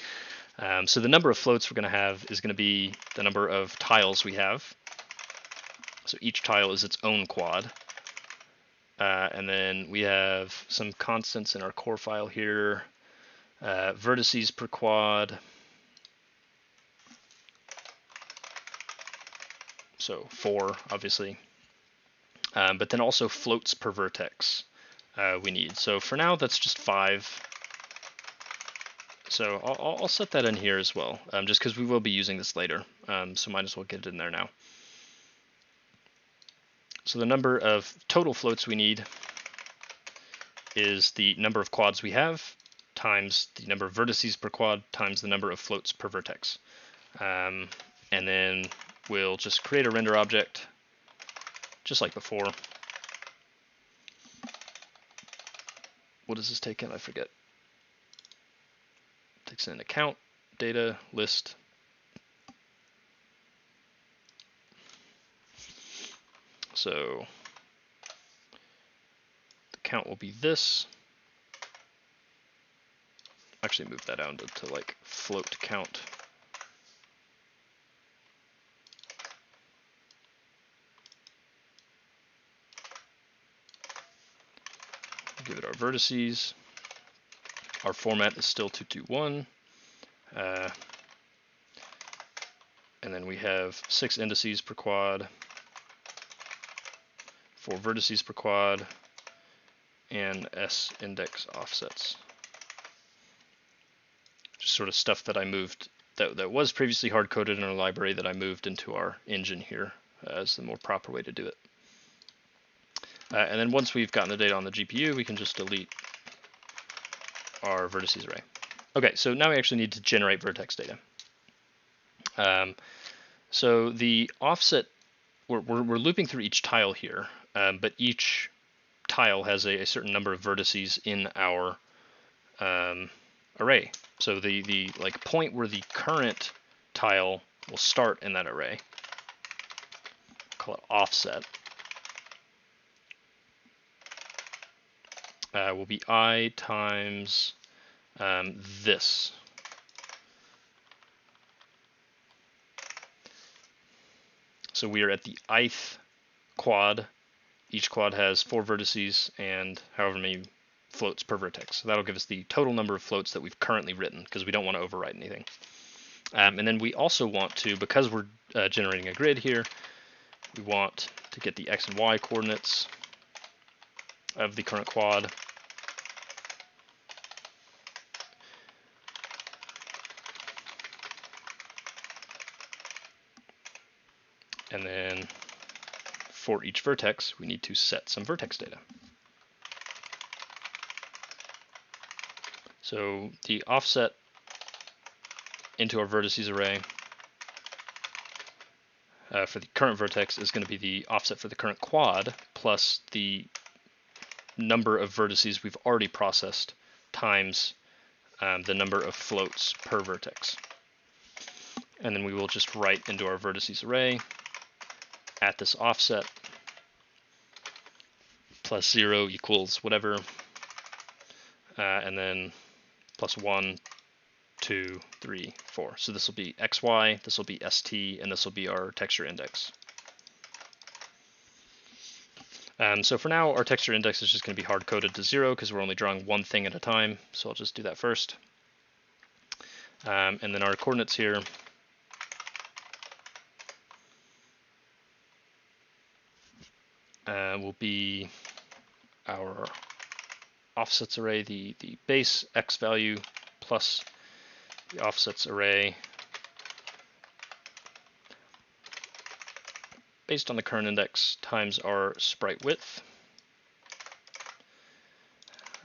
[SPEAKER 1] So the number of floats we're going to have is going to be the number of tiles we have. So each tile is its own quad. And then we have some constants in our core file here. Vertices per quad. So 4, obviously. But then also floats per vertex we need. So for now, that's just 5. So I'll set that in here as well, just because we will be using this later. So might as well get it in there now. So the number of total floats we need is the number of quads we have times the number of vertices per quad times the number of floats per vertex. And then we'll just create a render object just like before. What does this take in? I forget. It takes in account, data, list. So the count will be this. Actually move that down to like float count. Give it our vertices. Our format is still 221. And then we have 6 indices per quad, 4 vertices per quad, and S index offsets. Just sort of stuff that I moved that was previously hard-coded in our library that I moved into our engine here as the more proper way to do it. And then once we've gotten the data on the GPU, we can just delete our vertices array. Okay, so now we actually need to generate vertex data. So the offset, we're looping through each tile here, but each tile has a certain number of vertices in our array. So the like point where the current tile will start in that array, call it offset, will be I times this. So we are at the ith quad. Each quad has 4 vertices and however many floats per vertex. So that'll give us the total number of floats that we've currently written because we don't want to overwrite anything. And then we also want to, because we're generating a grid here, we want to get the x and y coordinates of the current quad. And then for each vertex, we need to set some vertex data. So the offset into our vertices array for the current vertex is going to be the offset for the current quad plus the number of vertices we've already processed times the number of floats per vertex. And then we will just write into our vertices array at this offset plus 0 equals whatever, and then plus 1, 2, 3, 4. So this will be xy, this will be st, and this will be our texture index. So for now, our texture index is just going to be hard-coded to 0 because we're only drawing one thing at a time. So I'll just do that first. And then our coordinates here will be our offsets array, the base x value plus the offsets array based on the current index times our sprite width.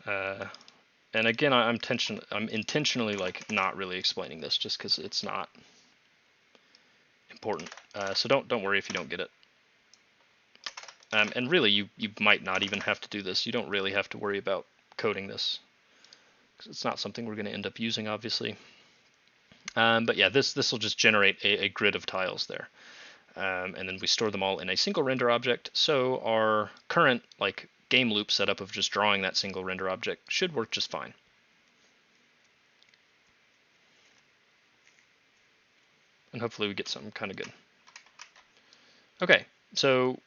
[SPEAKER 1] And again, I'm intentionally like not really explaining this just because it's not important. So don't worry if you don't get it. And really, you might not even have to do this. You don't really have to worry about coding this because it's not something we're going to end up using, obviously. But yeah, this will just generate a grid of tiles there. And then we store them all in a single render object. So our current like game loop setup of just drawing that single render object should work just fine. And hopefully we get something kind of good. Okay, so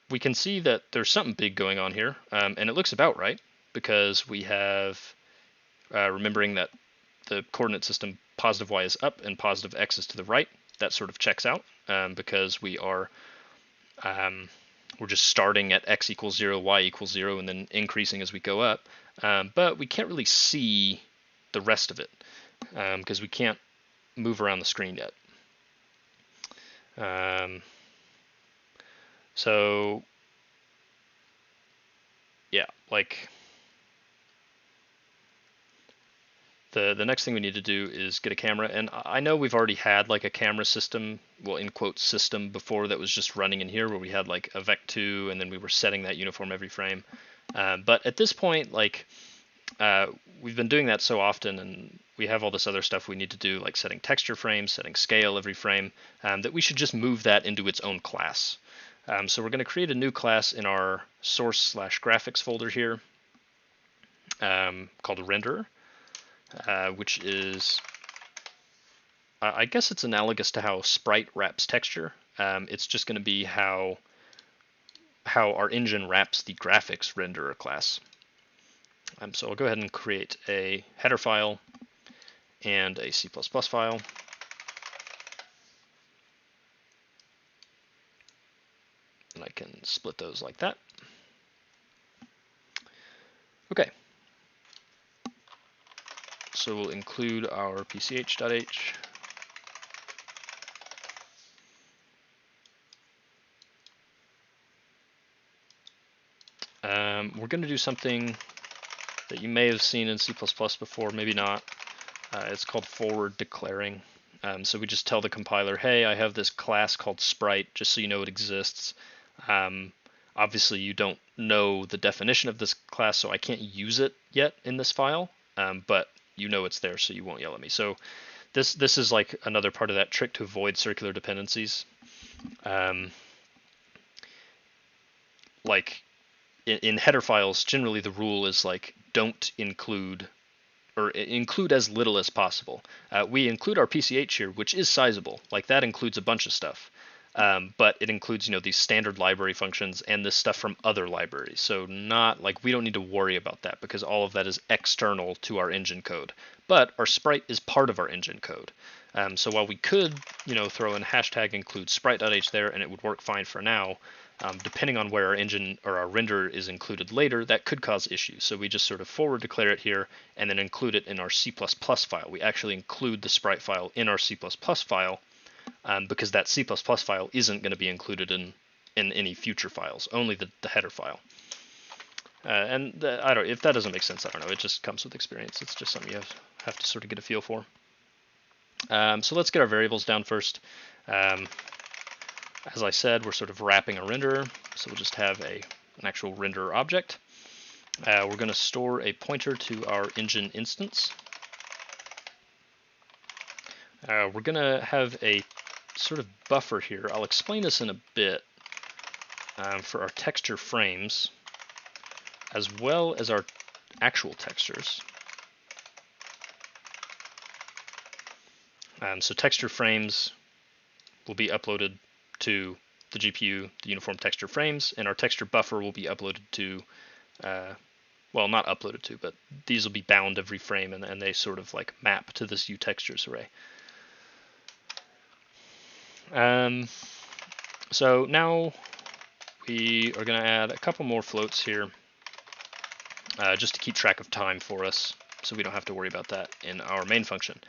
[SPEAKER 1] we can see that there's something big going on here, and it looks about right because we have, remembering that the coordinate system positive y is up and positive x is to the right, that sort of checks out because we are we're just starting at x equals 0, y equals 0, and then increasing as we go up. But we can't really see the rest of it because we can't move around the screen yet. So yeah, like the next thing we need to do is get a camera. And I know we've already had like a camera system, well, in quotes, system before that was just running in here where we had like a vec2 and then we were setting that uniform every frame. But at this point, like we've been doing that so often and we have all this other stuff we need to do, like setting texture frames, setting scale every frame, that we should just move that into its own class. So we're going to create a new class in our source/graphics folder here called renderer, which is, I guess it's analogous to how Sprite wraps texture. It's just going to be how our engine wraps the graphics renderer class. So I'll go ahead and create a header file and a C++ file. And I can split those like that. Okay. So we'll include our pch.h. We're going to do something that you may have seen in C++ before, maybe not. It's called forward declaring. So we just tell the compiler, hey, I have this class called Sprite, just so you know it exists. Obviously, you don't know the definition of this class, so I can't use it yet in this file, but you know it's there, so you won't yell at me. So this is like another part of that trick to avoid circular dependencies. Like in header files, generally the rule is like don't include, or include as little as possible. We include our PCH here, which is sizable. Like that includes a bunch of stuff. But it includes, these standard library functions and this stuff from other libraries. So not like we don't need to worry about that because all of that is external to our engine code. But our sprite is part of our engine code. So while we could, throw in hashtag include sprite.h there and it would work fine for now, depending on where our engine or our renderer is included later, that could cause issues. So we just sort of forward declare it here and then include it in our C++ file. We actually include the sprite file in our C++ file. Because that C++ file isn't going to be included in any future files, only the header file. And I don't. If that doesn't make sense, I don't know. It just comes with experience. It's just something you have to sort of get a feel for. So let's get our variables down first. As I said, we're sort of wrapping a renderer, so we'll just have an actual renderer object. We're going to store a pointer to our engine instance. We're going to have a sort of buffer here. I'll explain this in a bit for our texture frames, as well as our actual textures. So texture frames will be uploaded to the GPU the uniform texture frames, and our texture buffer will be uploaded to, well, not uploaded to, but these will be bound every frame, and they sort of like map to this uTextures array. So now we are going to add a couple more floats here, just to keep track of time for us, so we don't have to worry about that in our main function.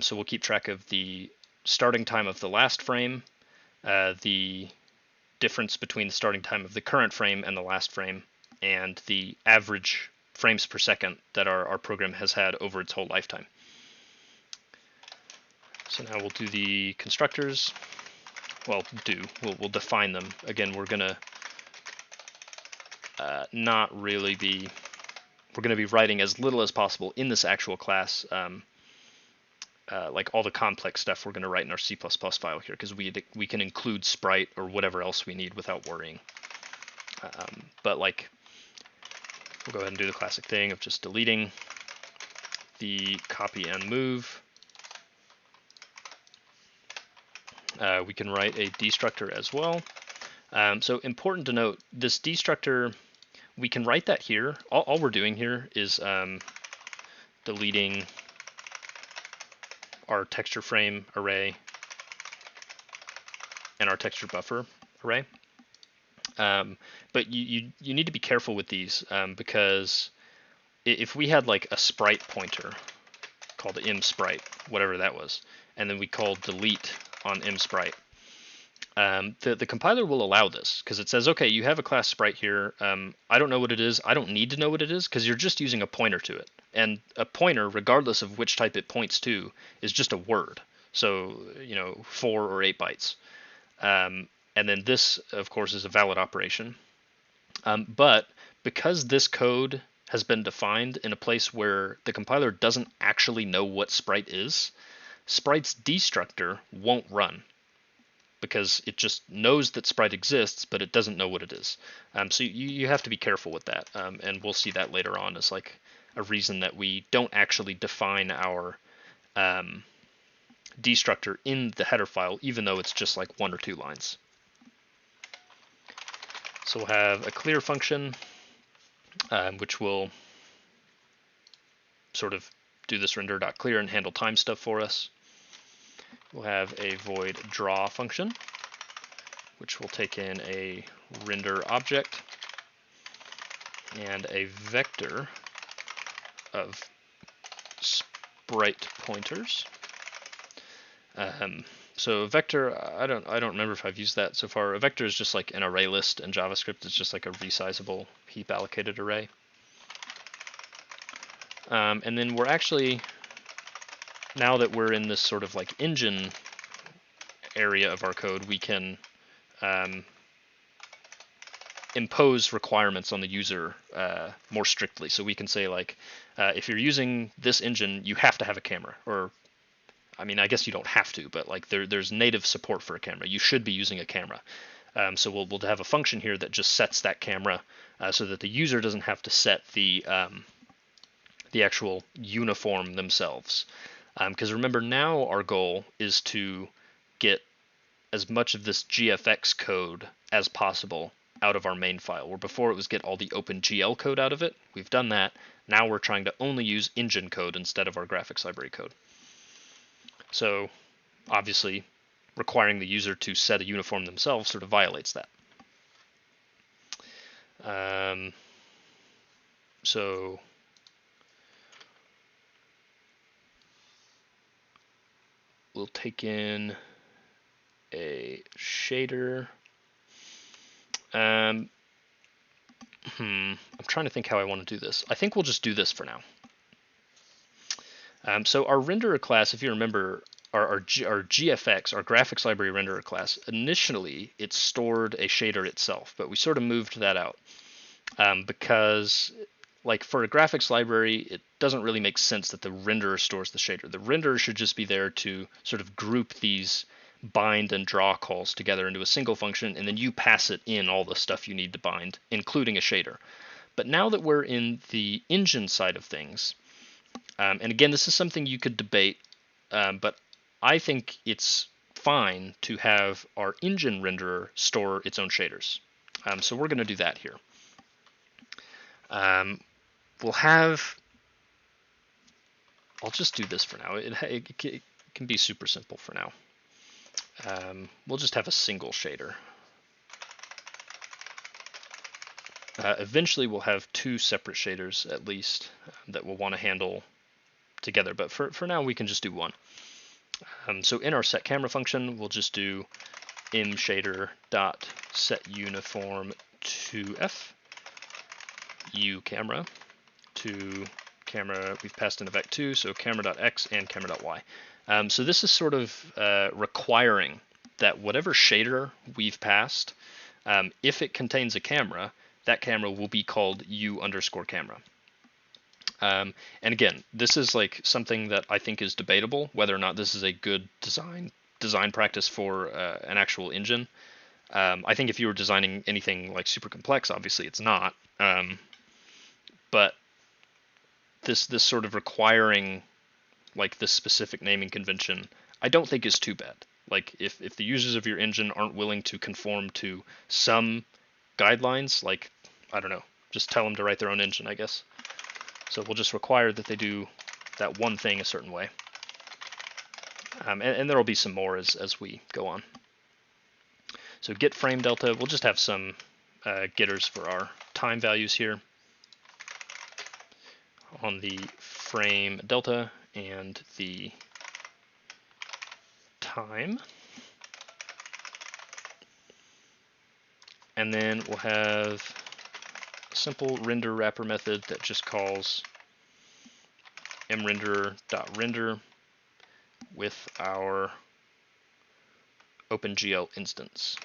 [SPEAKER 1] So we'll keep track of the starting time of the last frame, the difference between the starting time of the current frame and the last frame, and the average frames per second that our program has had over its whole lifetime. So now we'll do the constructors. Well, we'll define them. Again, we're gonna not really be. We're gonna be writing as little as possible in this actual class. Like all the complex stuff we're going to write in our C++ file here, because we can include Sprite or whatever else we need without worrying. But like, we'll go ahead and do the classic thing of just deleting the copy and move. We can write a destructor as well. So important to note, this destructor, we can write that here. All we're doing here is deleting our texture frame array and our texture buffer array. But you need to be careful with these, because if we had like a sprite pointer called imSprite, whatever that was, and then we called delete on imSprite, the compiler will allow this, because it says, okay, you have a class sprite here. I don't know what it is. I don't need to know what it is, because you're just using a pointer to it. And a pointer, regardless of which type it points to, is just a word. So, 4 or 8 bytes. And then this, of course, is a valid operation. But because this code has been defined in a place where the compiler doesn't actually know what sprite is, Sprite's destructor won't run, because it just knows that Sprite exists, but it doesn't know what it is. So you have to be careful with that, and we'll see that later on as like a reason that we don't actually define our destructor in the header file, even though it's just like 1 or 2 lines. So we'll have a clear function, which will sort of do this render.clear and handle time stuff for us. We'll have a void draw function, which will take in a render object and a vector of sprite pointers. So a vector, I don't remember if I've used that so far. A vector is just like an array list in JavaScript. It's just like a resizable heap allocated array. And then we're actually, now that we're in this sort of like engine area of our code, we can impose requirements on the user more strictly. So we can say like, if you're using this engine, you have to have a camera. Or, I mean, I guess you don't have to, but like there's native support for a camera. You should be using a camera. So we'll have a function here that just sets that camera so that the user doesn't have to set the actual uniform themselves. Because remember, now our goal is to get as much of this GFX code as possible out of our main file, where before it was get all the OpenGL code out of it. We've done that. Now we're trying to only use engine code instead of our graphics library code. So obviously requiring the user to set a uniform themselves sort of violates that. So we'll take in a shader. I'm trying to think how I want to do this. I think we'll just do this for now. So our renderer class, if you remember, our GFX, our graphics library renderer class, initially it stored a shader itself, but we sort of moved that out because, like, for a graphics library, it doesn't really make sense that the renderer stores the shader. The renderer should just be there to sort of group these bind and draw calls together into a single function, and then you pass it in all the stuff you need to bind, including a shader. But now that we're in the engine side of things, and again, this is something you could debate, but I think it's fine to have our engine renderer store its own shaders. So we're going to do that here. We'll have, I'll just do this for now. It can be super simple for now. We'll just have a single shader. Eventually we'll have two separate shaders at least that we'll want to handle together, but for now we can just do one. So in our set camera function, we'll just do imShader dot set uniform to f u camera to camera. We've passed in a vec2, so camera.x and camera.y. So this is sort of requiring that whatever shader we've passed, if it contains a camera, that camera will be called u_camera. And again, this is like something that I think is debatable, whether or not this is a good design practice for an actual engine. I think if you were designing anything like super complex, obviously it's not. But this sort of requiring like this specific naming convention, I don't think is too bad. Like if the users of your engine aren't willing to conform to some guidelines, like, I don't know, just tell them to write their own engine, I guess. So we'll just require that they do that one thing a certain way. And there will be some more as we go on. So get frame delta, we'll just have some getters for our time values here on the frame delta and the time. And then we'll have a simple render wrapper method that just calls mRenderer.render with our OpenGL instance.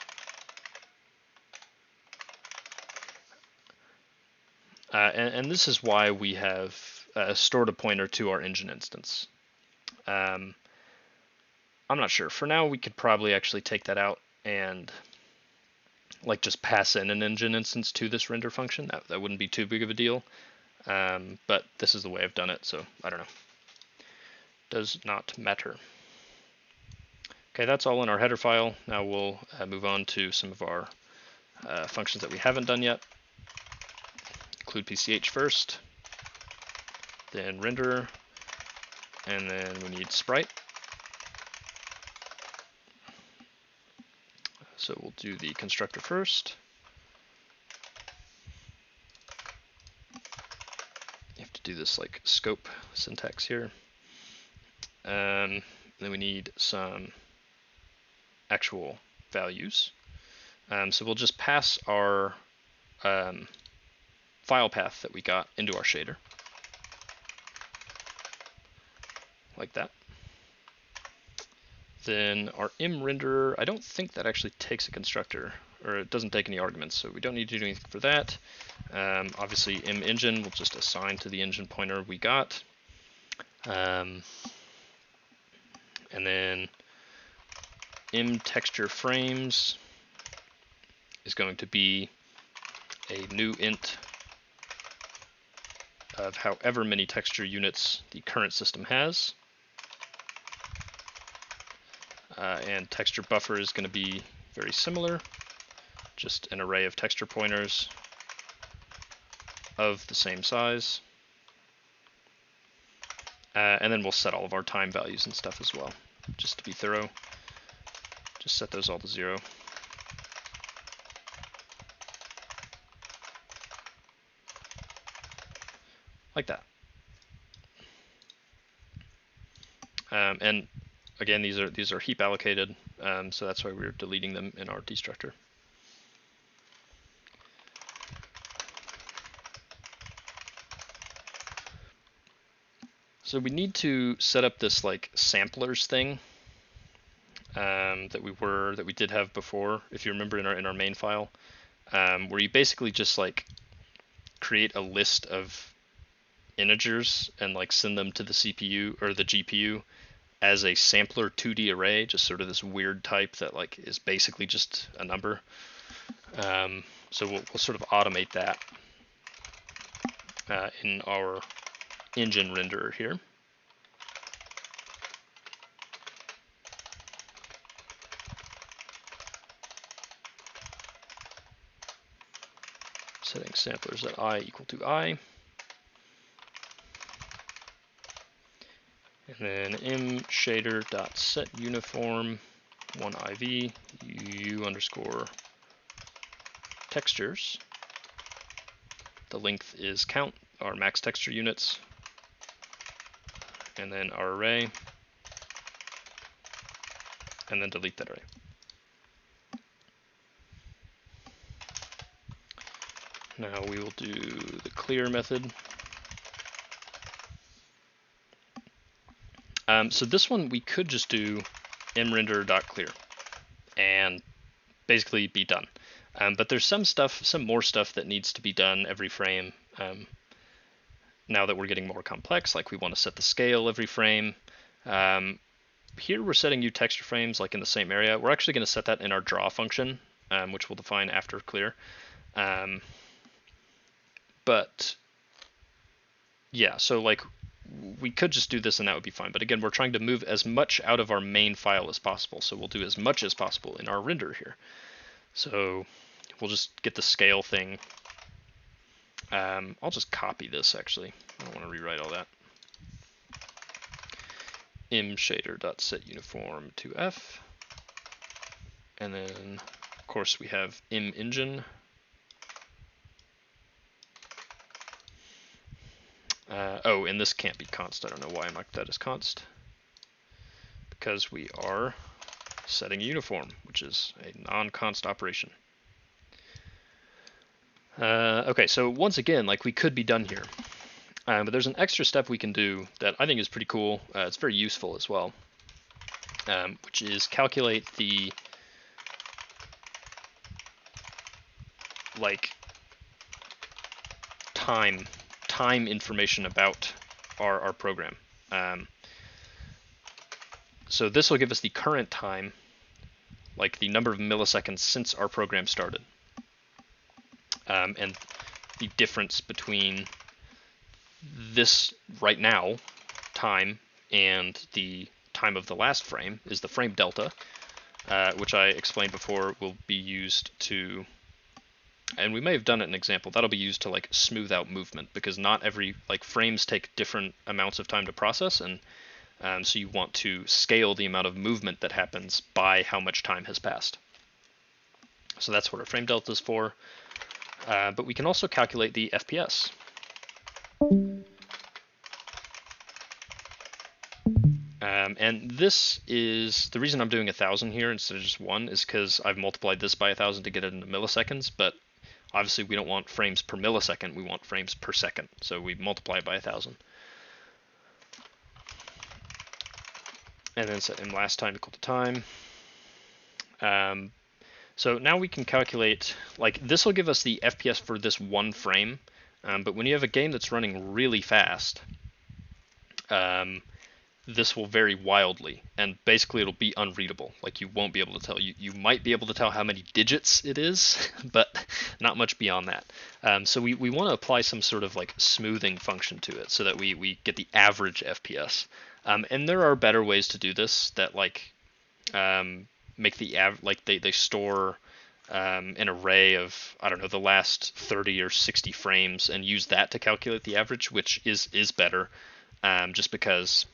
[SPEAKER 1] And this is why we have stored a pointer to our engine instance. I'm not sure. For now, we could probably actually take that out and like just pass in an engine instance to this render function. That wouldn't be too big of a deal. But this is the way I've done it, so I don't know. Does not matter. Okay, that's all in our header file. Now we'll move on to some of our functions that we haven't done yet. Include PCH first, then renderer, and then we need sprite. So we'll do the constructor first. You have to do this like scope syntax here. Then we need some actual values. So we'll just pass our file path that we got into our shader, like that. Then our imRenderer, I don't think that actually takes a constructor, or it doesn't take any arguments, so we don't need to do anything for that. Obviously imEngine will just assign to the engine pointer we got. And then imTextureFrames is going to be a new int of however many texture units the current system has. And texture buffer is going to be very similar, just an array of texture pointers of the same size. And then we'll set all of our time values and stuff as well, just to be thorough. Just set those all to 0. Like that. And again, these are heap allocated, so that's why we're deleting them in our destructor. So we need to set up this like samplers thing that we did have before, if you remember in our main file, where you basically just like create a list of integers and like send them to the CPU or the GPU as a sampler 2D array, just sort of this weird type that like is basically just a number. So we'll sort of automate that in our engine renderer here. setting samplers at I equal to I. And then imShader.setUniform 1IV u underscore textures. The length is count, our max texture units, and then our array, and then delete that array. Now we will do the clear method. So this one we could just do mRender.clear and basically be done. But there's some more stuff that needs to be done every frame. Now that we're getting more complex, like we want to set the scale every frame. Here we're setting U texture frames like in the same area. We're actually going to set that in our draw function, which we'll define after clear. But yeah, so like we could just do this and that would be fine. But again, we're trying to move as much out of our main file as possible. So we'll do as much as possible in our render here. So we'll just get the scale thing. I'll just copy this actually. I don't want to rewrite all that. imShader.setUniform to F. And then of course we have imEngine. Oh, and this can't be const. I don't know why I marked that as const. Because we are setting a uniform, which is a non-const operation. Okay, so once again, like we could be done here. But there's an extra step we can do that I think is pretty cool. It's very useful as well, which is calculate the like time information about our program. So this will give us the current time, like the number of milliseconds since our program started, and the difference between this right now time and the time of the last frame is the frame delta, which I explained before will be used to, and we may have done it in an example, that'll be used to like smooth out movement, because not every, like frames take different amounts of time to process, and so you want to scale the amount of movement that happens by how much time has passed. So that's what our frame delta is for. But we can also calculate the FPS. And this is, the reason I'm doing 1,000 here instead of just 1 is because I've multiplied this by 1,000 to get it into milliseconds, but obviously we don't want frames per millisecond, we want frames per second. So we multiply it by 1,000. And then set in last time equal to time. So now we can calculate, like this will give us the FPS for this one frame, but when you have a game that's running really fast, this will vary wildly, and basically it'll be unreadable. Like you won't be able to tell. You might be able to tell how many digits it is, but not much beyond that. So we want to apply some sort of like smoothing function to it so that we get the average FPS. And there are better ways to do this that like make the like they store an array of, I don't know, the last 30 or 60 frames and use that to calculate the average, which is better, just because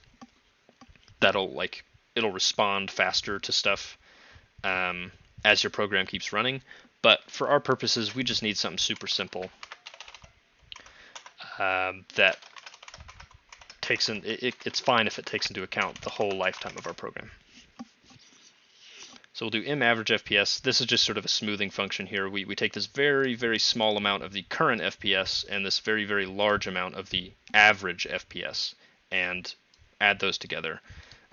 [SPEAKER 1] that'll like it'll respond faster to stuff as your program keeps running. But for our purposes, we just need something super simple that takes in it's fine if it takes into account the whole lifetime of our program. So we'll do imAverage FPS. This is just sort of a smoothing function here. We take this very, very small amount of the current FPS and this very, very large amount of the average FPS and add those together.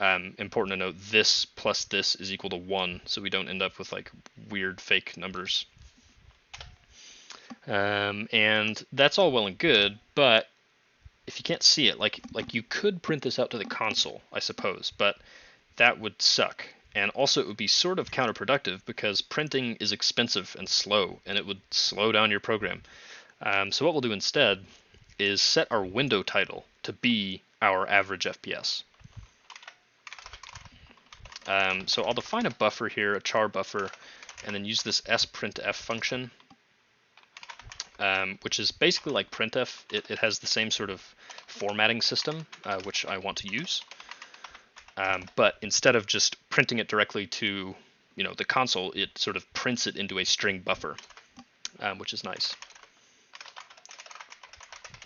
[SPEAKER 1] Important to note, this plus this is equal to 1, so we don't end up with like weird fake numbers. And that's all well and good, but if you can't see it, like you could print this out to the console, I suppose, but that would suck. And also it would be sort of counterproductive because printing is expensive and slow, and it would slow down your program. So what we'll do instead is set our window title to be our average FPS. So I'll define a buffer here, a char buffer, and then use this sprintf function. which is basically like printf. It has the same sort of formatting system, which I want to use. But instead of just printing it directly to the console, it sort of prints it into a string buffer, which is nice.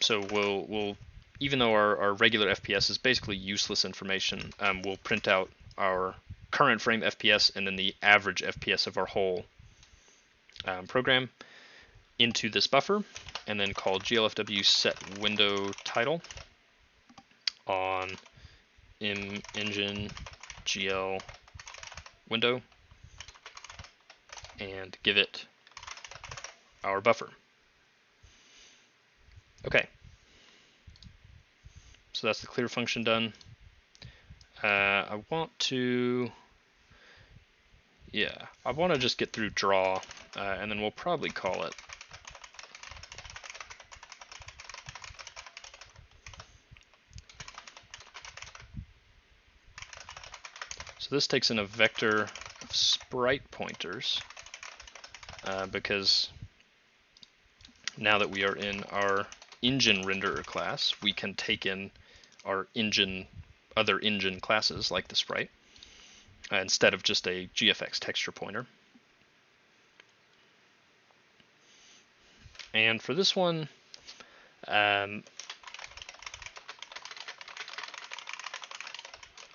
[SPEAKER 1] So we'll even though our regular FPS is basically useless information, we'll print out our current frame FPS and then the average FPS of our whole program into this buffer, and then call glfw set window title on engine gl window and give it our buffer. Okay, so that's the clear function done. I want to just get through draw, and then we'll probably call it so this takes in a vector of sprite pointers, because now that we are in our engine renderer class, we can take in our other engine classes like the sprite, instead of just a GFX texture pointer. And for this one,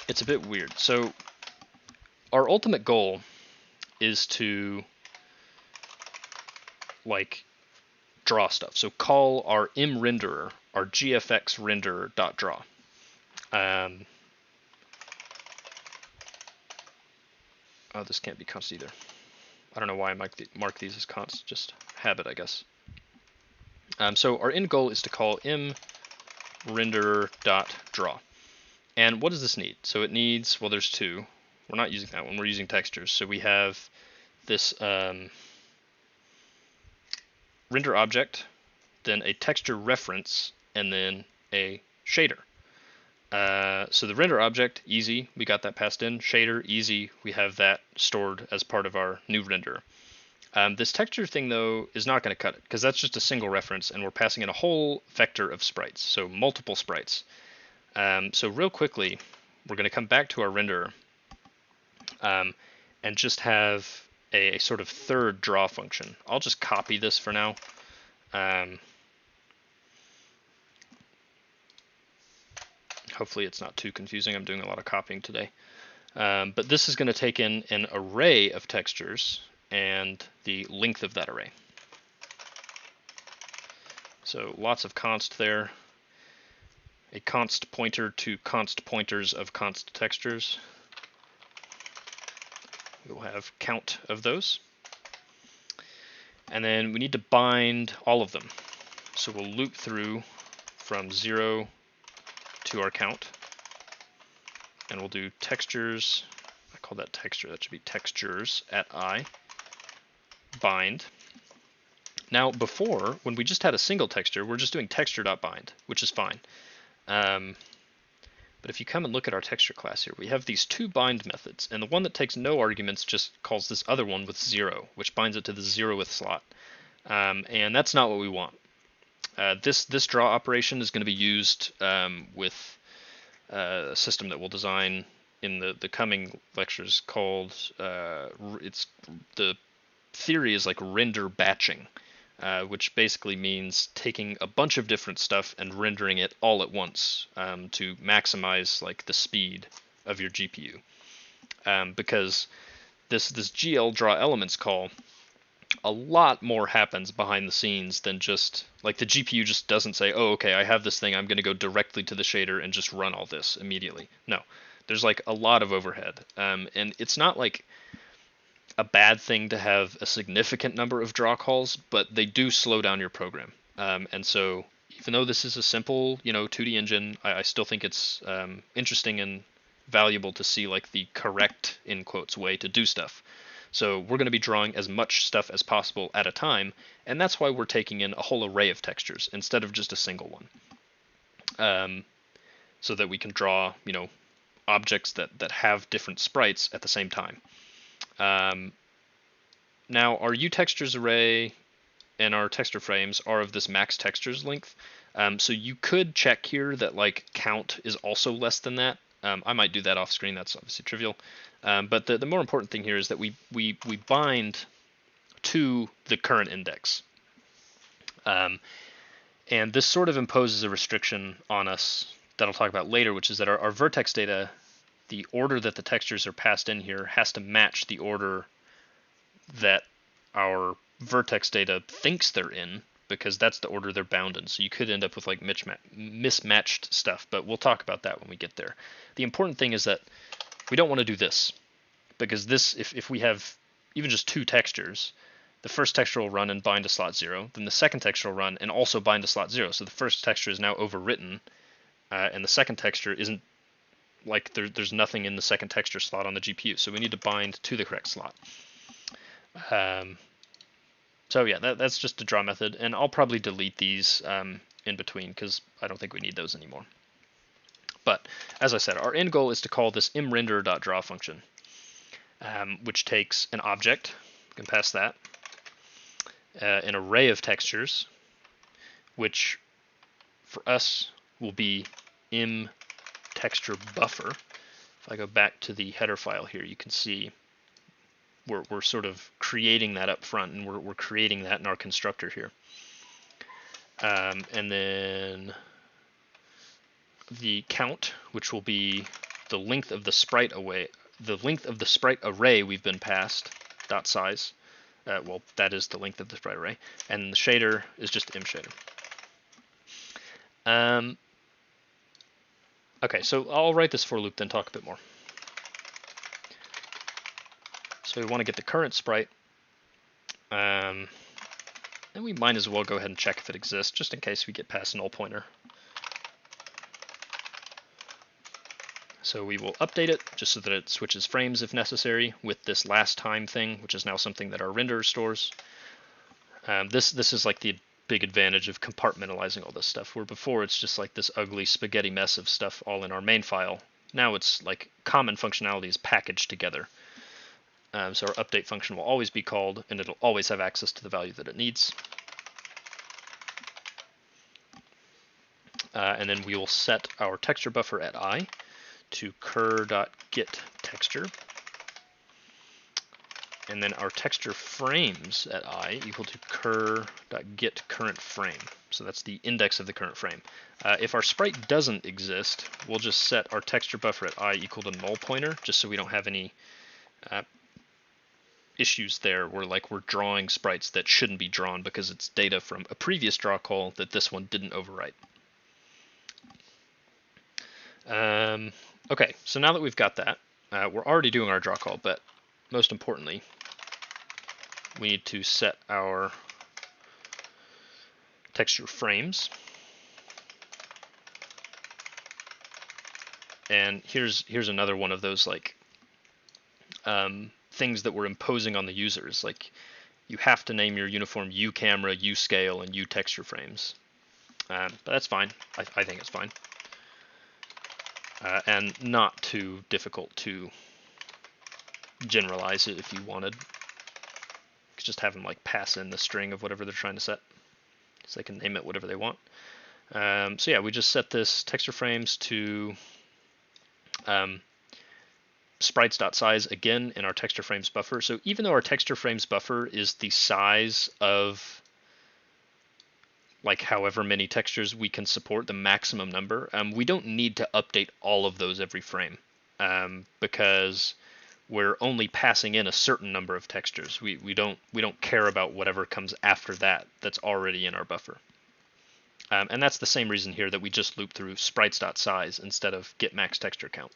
[SPEAKER 1] it's a bit weird. So our ultimate goal is to draw stuff. So call our imrenderer, our GFX renderer.draw. Oh, this can't be const either. I don't know why I mark these as const, just habit, I guess. So our end goal is to call imrenderer.draw. And what does this need? So it needs, well, there's two. We're not using that one, we're using textures. So we have this render object, then a texture reference, and then a shader. So the render object, easy, we got that passed in. Shader, easy, we have that stored as part of our new render. This texture thing, though, is not going to cut it, because that's just a single reference, and we're passing in a whole vector of sprites, so multiple sprites. So real quickly, we're going to come back to our renderer, and just have a sort of third draw function. I'll just copy this for now. Hopefully it's not too confusing. I'm doing a lot of copying today. But this is going to take in an array of textures and the length of that array. So lots of const there. A const pointer to const pointers of const textures. We'll have count of those. And then we need to bind all of them. So we'll loop through from 0 to our count. And we'll do textures. I call that texture. That should be textures at I. Bind. Now before, when we just had a single texture, we're just doing texture.bind, which is fine. But if you come and look at our texture class here, we have these two bind methods, and the one that takes no arguments just calls this other one with 0, which binds it to the 0th slot. And that's not what we want. This draw operation is going to be used with a system that we'll design in the coming lectures called, the theory is like render batching. Which basically means taking a bunch of different stuff and rendering it all at once to maximize the speed of your GPU. Because this GL draw elements call, a lot more happens behind the scenes than just the GPU just doesn't say, oh, okay, I have this thing, I'm going to go directly to the shader and just run all this immediately. No, there's a lot of overhead, and it's not a bad thing to have a significant number of draw calls, but they do slow down your program. And so even though this is a simple, 2D engine, I still think it's interesting and valuable to see the correct, in quotes, way to do stuff. So we're going to be drawing as much stuff as possible at a time, and that's why we're taking in a whole array of textures instead of just a single one. So that we can draw, objects that have different sprites at the same time. Now our uTextures array and our texture frames are of this max textures length. So you could check here that like count is also less than that. I might do that off screen. That's obviously trivial. But the more important thing here is that we bind to the current index. And this sort of imposes a restriction on us that I'll talk about later, which is that our vertex data, the order that the textures are passed in here has to match the order that our vertex data thinks they're in, because that's the order they're bound in. So you could end up with like mismatched stuff, but we'll talk about that when we get there. The important thing is that we don't want to do this, because this, if we have even just two textures, the first texture will run and bind to slot 0, then the second texture will run and also bind to slot 0. So the first texture is now overwritten, and the second texture isn't, like there's nothing in the second texture slot on the GPU. So we need to bind to the correct slot. So yeah, that's just a draw method, and I'll probably delete these in between because I don't think we need those anymore. But as I said, our end goal is to call this imrender.draw function, which takes an object, we can pass that, an array of textures, which for us will be imTextureBuffer. If I go back to the header file here, you can see we're sort of creating that up front, and we're creating that in our constructor here. And then the count, which will be the length of the sprite array we've been passed, dot size. Well, that is the length of the sprite array, and the shader is just imShader. Okay, so I'll write this for loop, then talk a bit more. So we want to get the current sprite, and we might as well go ahead and check if it exists, just in case we get past null pointer. So we will update it just so that it switches frames if necessary with this last time thing, which is now something that our renderer stores. This is like the big advantage of compartmentalizing all this stuff, where before it's just like this ugly spaghetti mess of stuff all in our main file. Now it's like common functionality is packaged together. So our update function will always be called, and it'll always have access to the value that it needs. And then we will set our texture buffer at I to cur.getTexture. And then our texture frames at I equal to cur.getCurrentFrame. So that's the index of the current frame. If our sprite doesn't exist, we'll just set our texture buffer at I equal to null pointer, just so we don't have any issues there where like we're drawing sprites that shouldn't be drawn because it's data from a previous draw call that this one didn't overwrite. Okay, so now that we've got that, we're already doing our draw call, but most importantly, we need to set our texture frames. And here's another one of those like things that we're imposing on the users. Like you have to name your uniform uCamera, uScale, and uTexture frames. But that's fine. I think it's fine. And not too difficult to generalize it if you wanted. Just have them like pass in the string of whatever they're trying to set, so they can name it whatever they want. So yeah, we just set this texture frames to sprites.size again in our texture frames buffer. So even though our texture frames buffer is the size of like however many textures we can support, the maximum number, we don't need to update all of those every frame, because we're only passing in a certain number of textures. We don't care about whatever comes after that that's already in our buffer. And that's the same reason here that we just loop through sprites.size instead of get max texture count.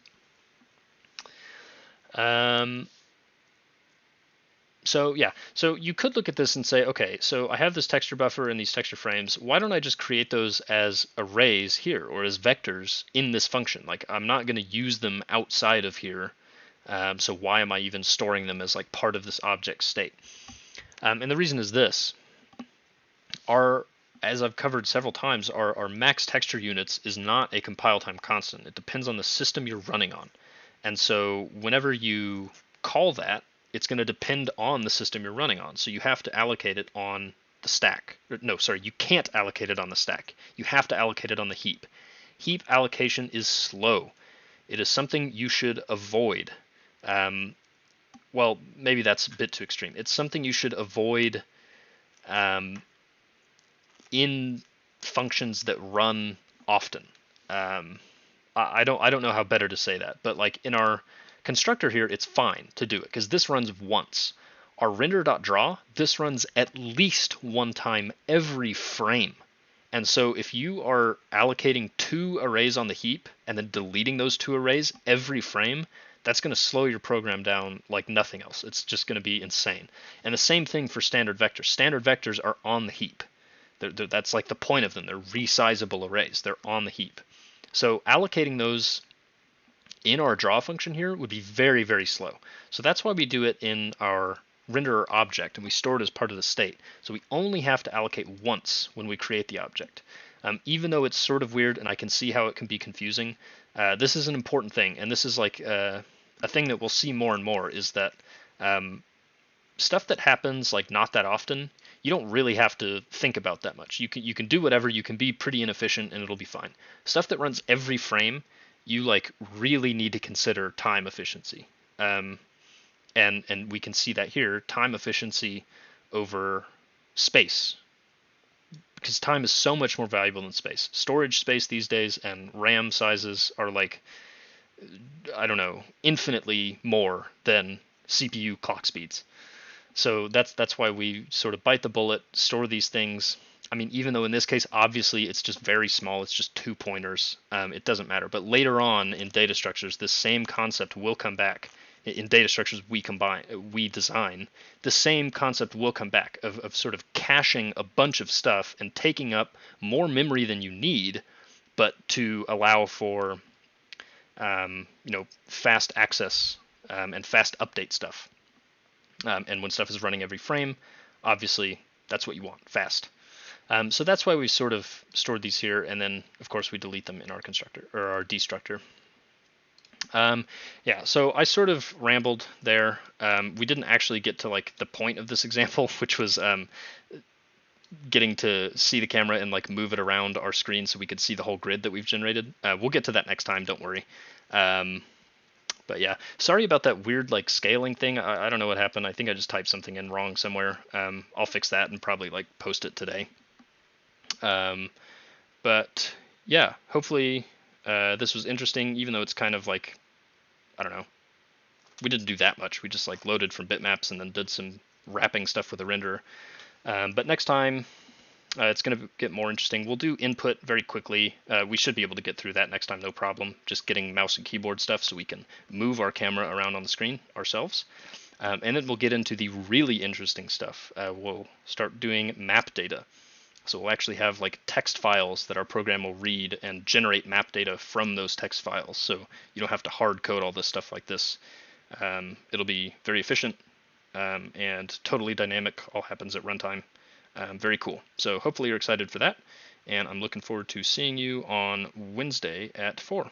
[SPEAKER 1] So yeah, so you could look at this and say, okay, so I have this texture buffer and these texture frames. Why don't I just create those as arrays here or as vectors in this function? Like I'm not going to use them outside of here. So why am I even storing them as like part of this object state? And the reason is this. As I've covered several times, our max texture units is not a compile time constant. It depends on the system you're running on. And so whenever you call that, it's going to depend on the system you're running on. So you have to allocate it on the stack. No, sorry, you can't allocate it on the stack. You have to allocate it on the heap. Heap allocation is slow. It is something you should avoid. Well, maybe that's a bit too extreme. It's something you should avoid in functions that run often. I don't know how better to say that, but like in our constructor here, it's fine to do it because this runs once. Our render.draw, this runs at least one time every frame. And so if you are allocating 2 arrays on the heap and then deleting those 2 arrays every frame, that's going to slow your program down like nothing else. It's just going to be insane. And the same thing for standard vectors. Standard vectors are on the heap. That's like the point of them. They're resizable arrays. They're on the heap. So allocating those in our draw function here would be very, very slow. So that's why we do it in our renderer object, and we store it as part of the state. So we only have to allocate once when we create the object. Even though it's sort of weird, and I can see how it can be confusing, this is an important thing, and this is like a thing that we'll see more and more, is that stuff that happens like not that often, you don't really have to think about that much. You can do whatever, you can be pretty inefficient, and it'll be fine. Stuff that runs every frame, you like really need to consider time efficiency. And we can see that here, time efficiency over space, because time is so much more valuable than space. Storage space these days and RAM sizes are like, I don't know, infinitely more than CPU clock speeds. So that's why we sort of bite the bullet, store these things. I mean, even though in this case, obviously it's just very small, it's just 2 pointers, it doesn't matter. But later on in data structures, this same concept will come back. In data structures we design, the same concept will come back of sort of caching a bunch of stuff and taking up more memory than you need, but to allow for fast access and fast update stuff. And when stuff is running every frame, obviously that's what you want, fast. So that's why we sort of stored these here, and then of course we delete them in our constructor or our destructor. Yeah, so I sort of rambled there. We didn't actually get to like the point of this example, which was getting to see the camera and like move it around our screen so we could see the whole grid that we've generated. We'll get to that next time, don't worry. But yeah, sorry about that weird like scaling thing. I don't know what happened. I think I just typed something in wrong somewhere. I'll fix that and probably like post it today. But yeah, hopefully this was interesting, even though it's kind of like, I don't know, we didn't do that much. We just like loaded from bitmaps and then did some wrapping stuff with the renderer. But next time, it's going to get more interesting. We'll do input very quickly. We should be able to get through that next time, no problem. Just getting mouse and keyboard stuff so we can move our camera around on the screen ourselves. And then we'll get into the really interesting stuff. We'll start doing map data. So we'll actually have like text files that our program will read and generate map data from those text files. So you don't have to hard code all this stuff like this. It'll be very efficient and totally dynamic. All happens at runtime. Very cool. So hopefully you're excited for that. And I'm looking forward to seeing you on Wednesday at 4.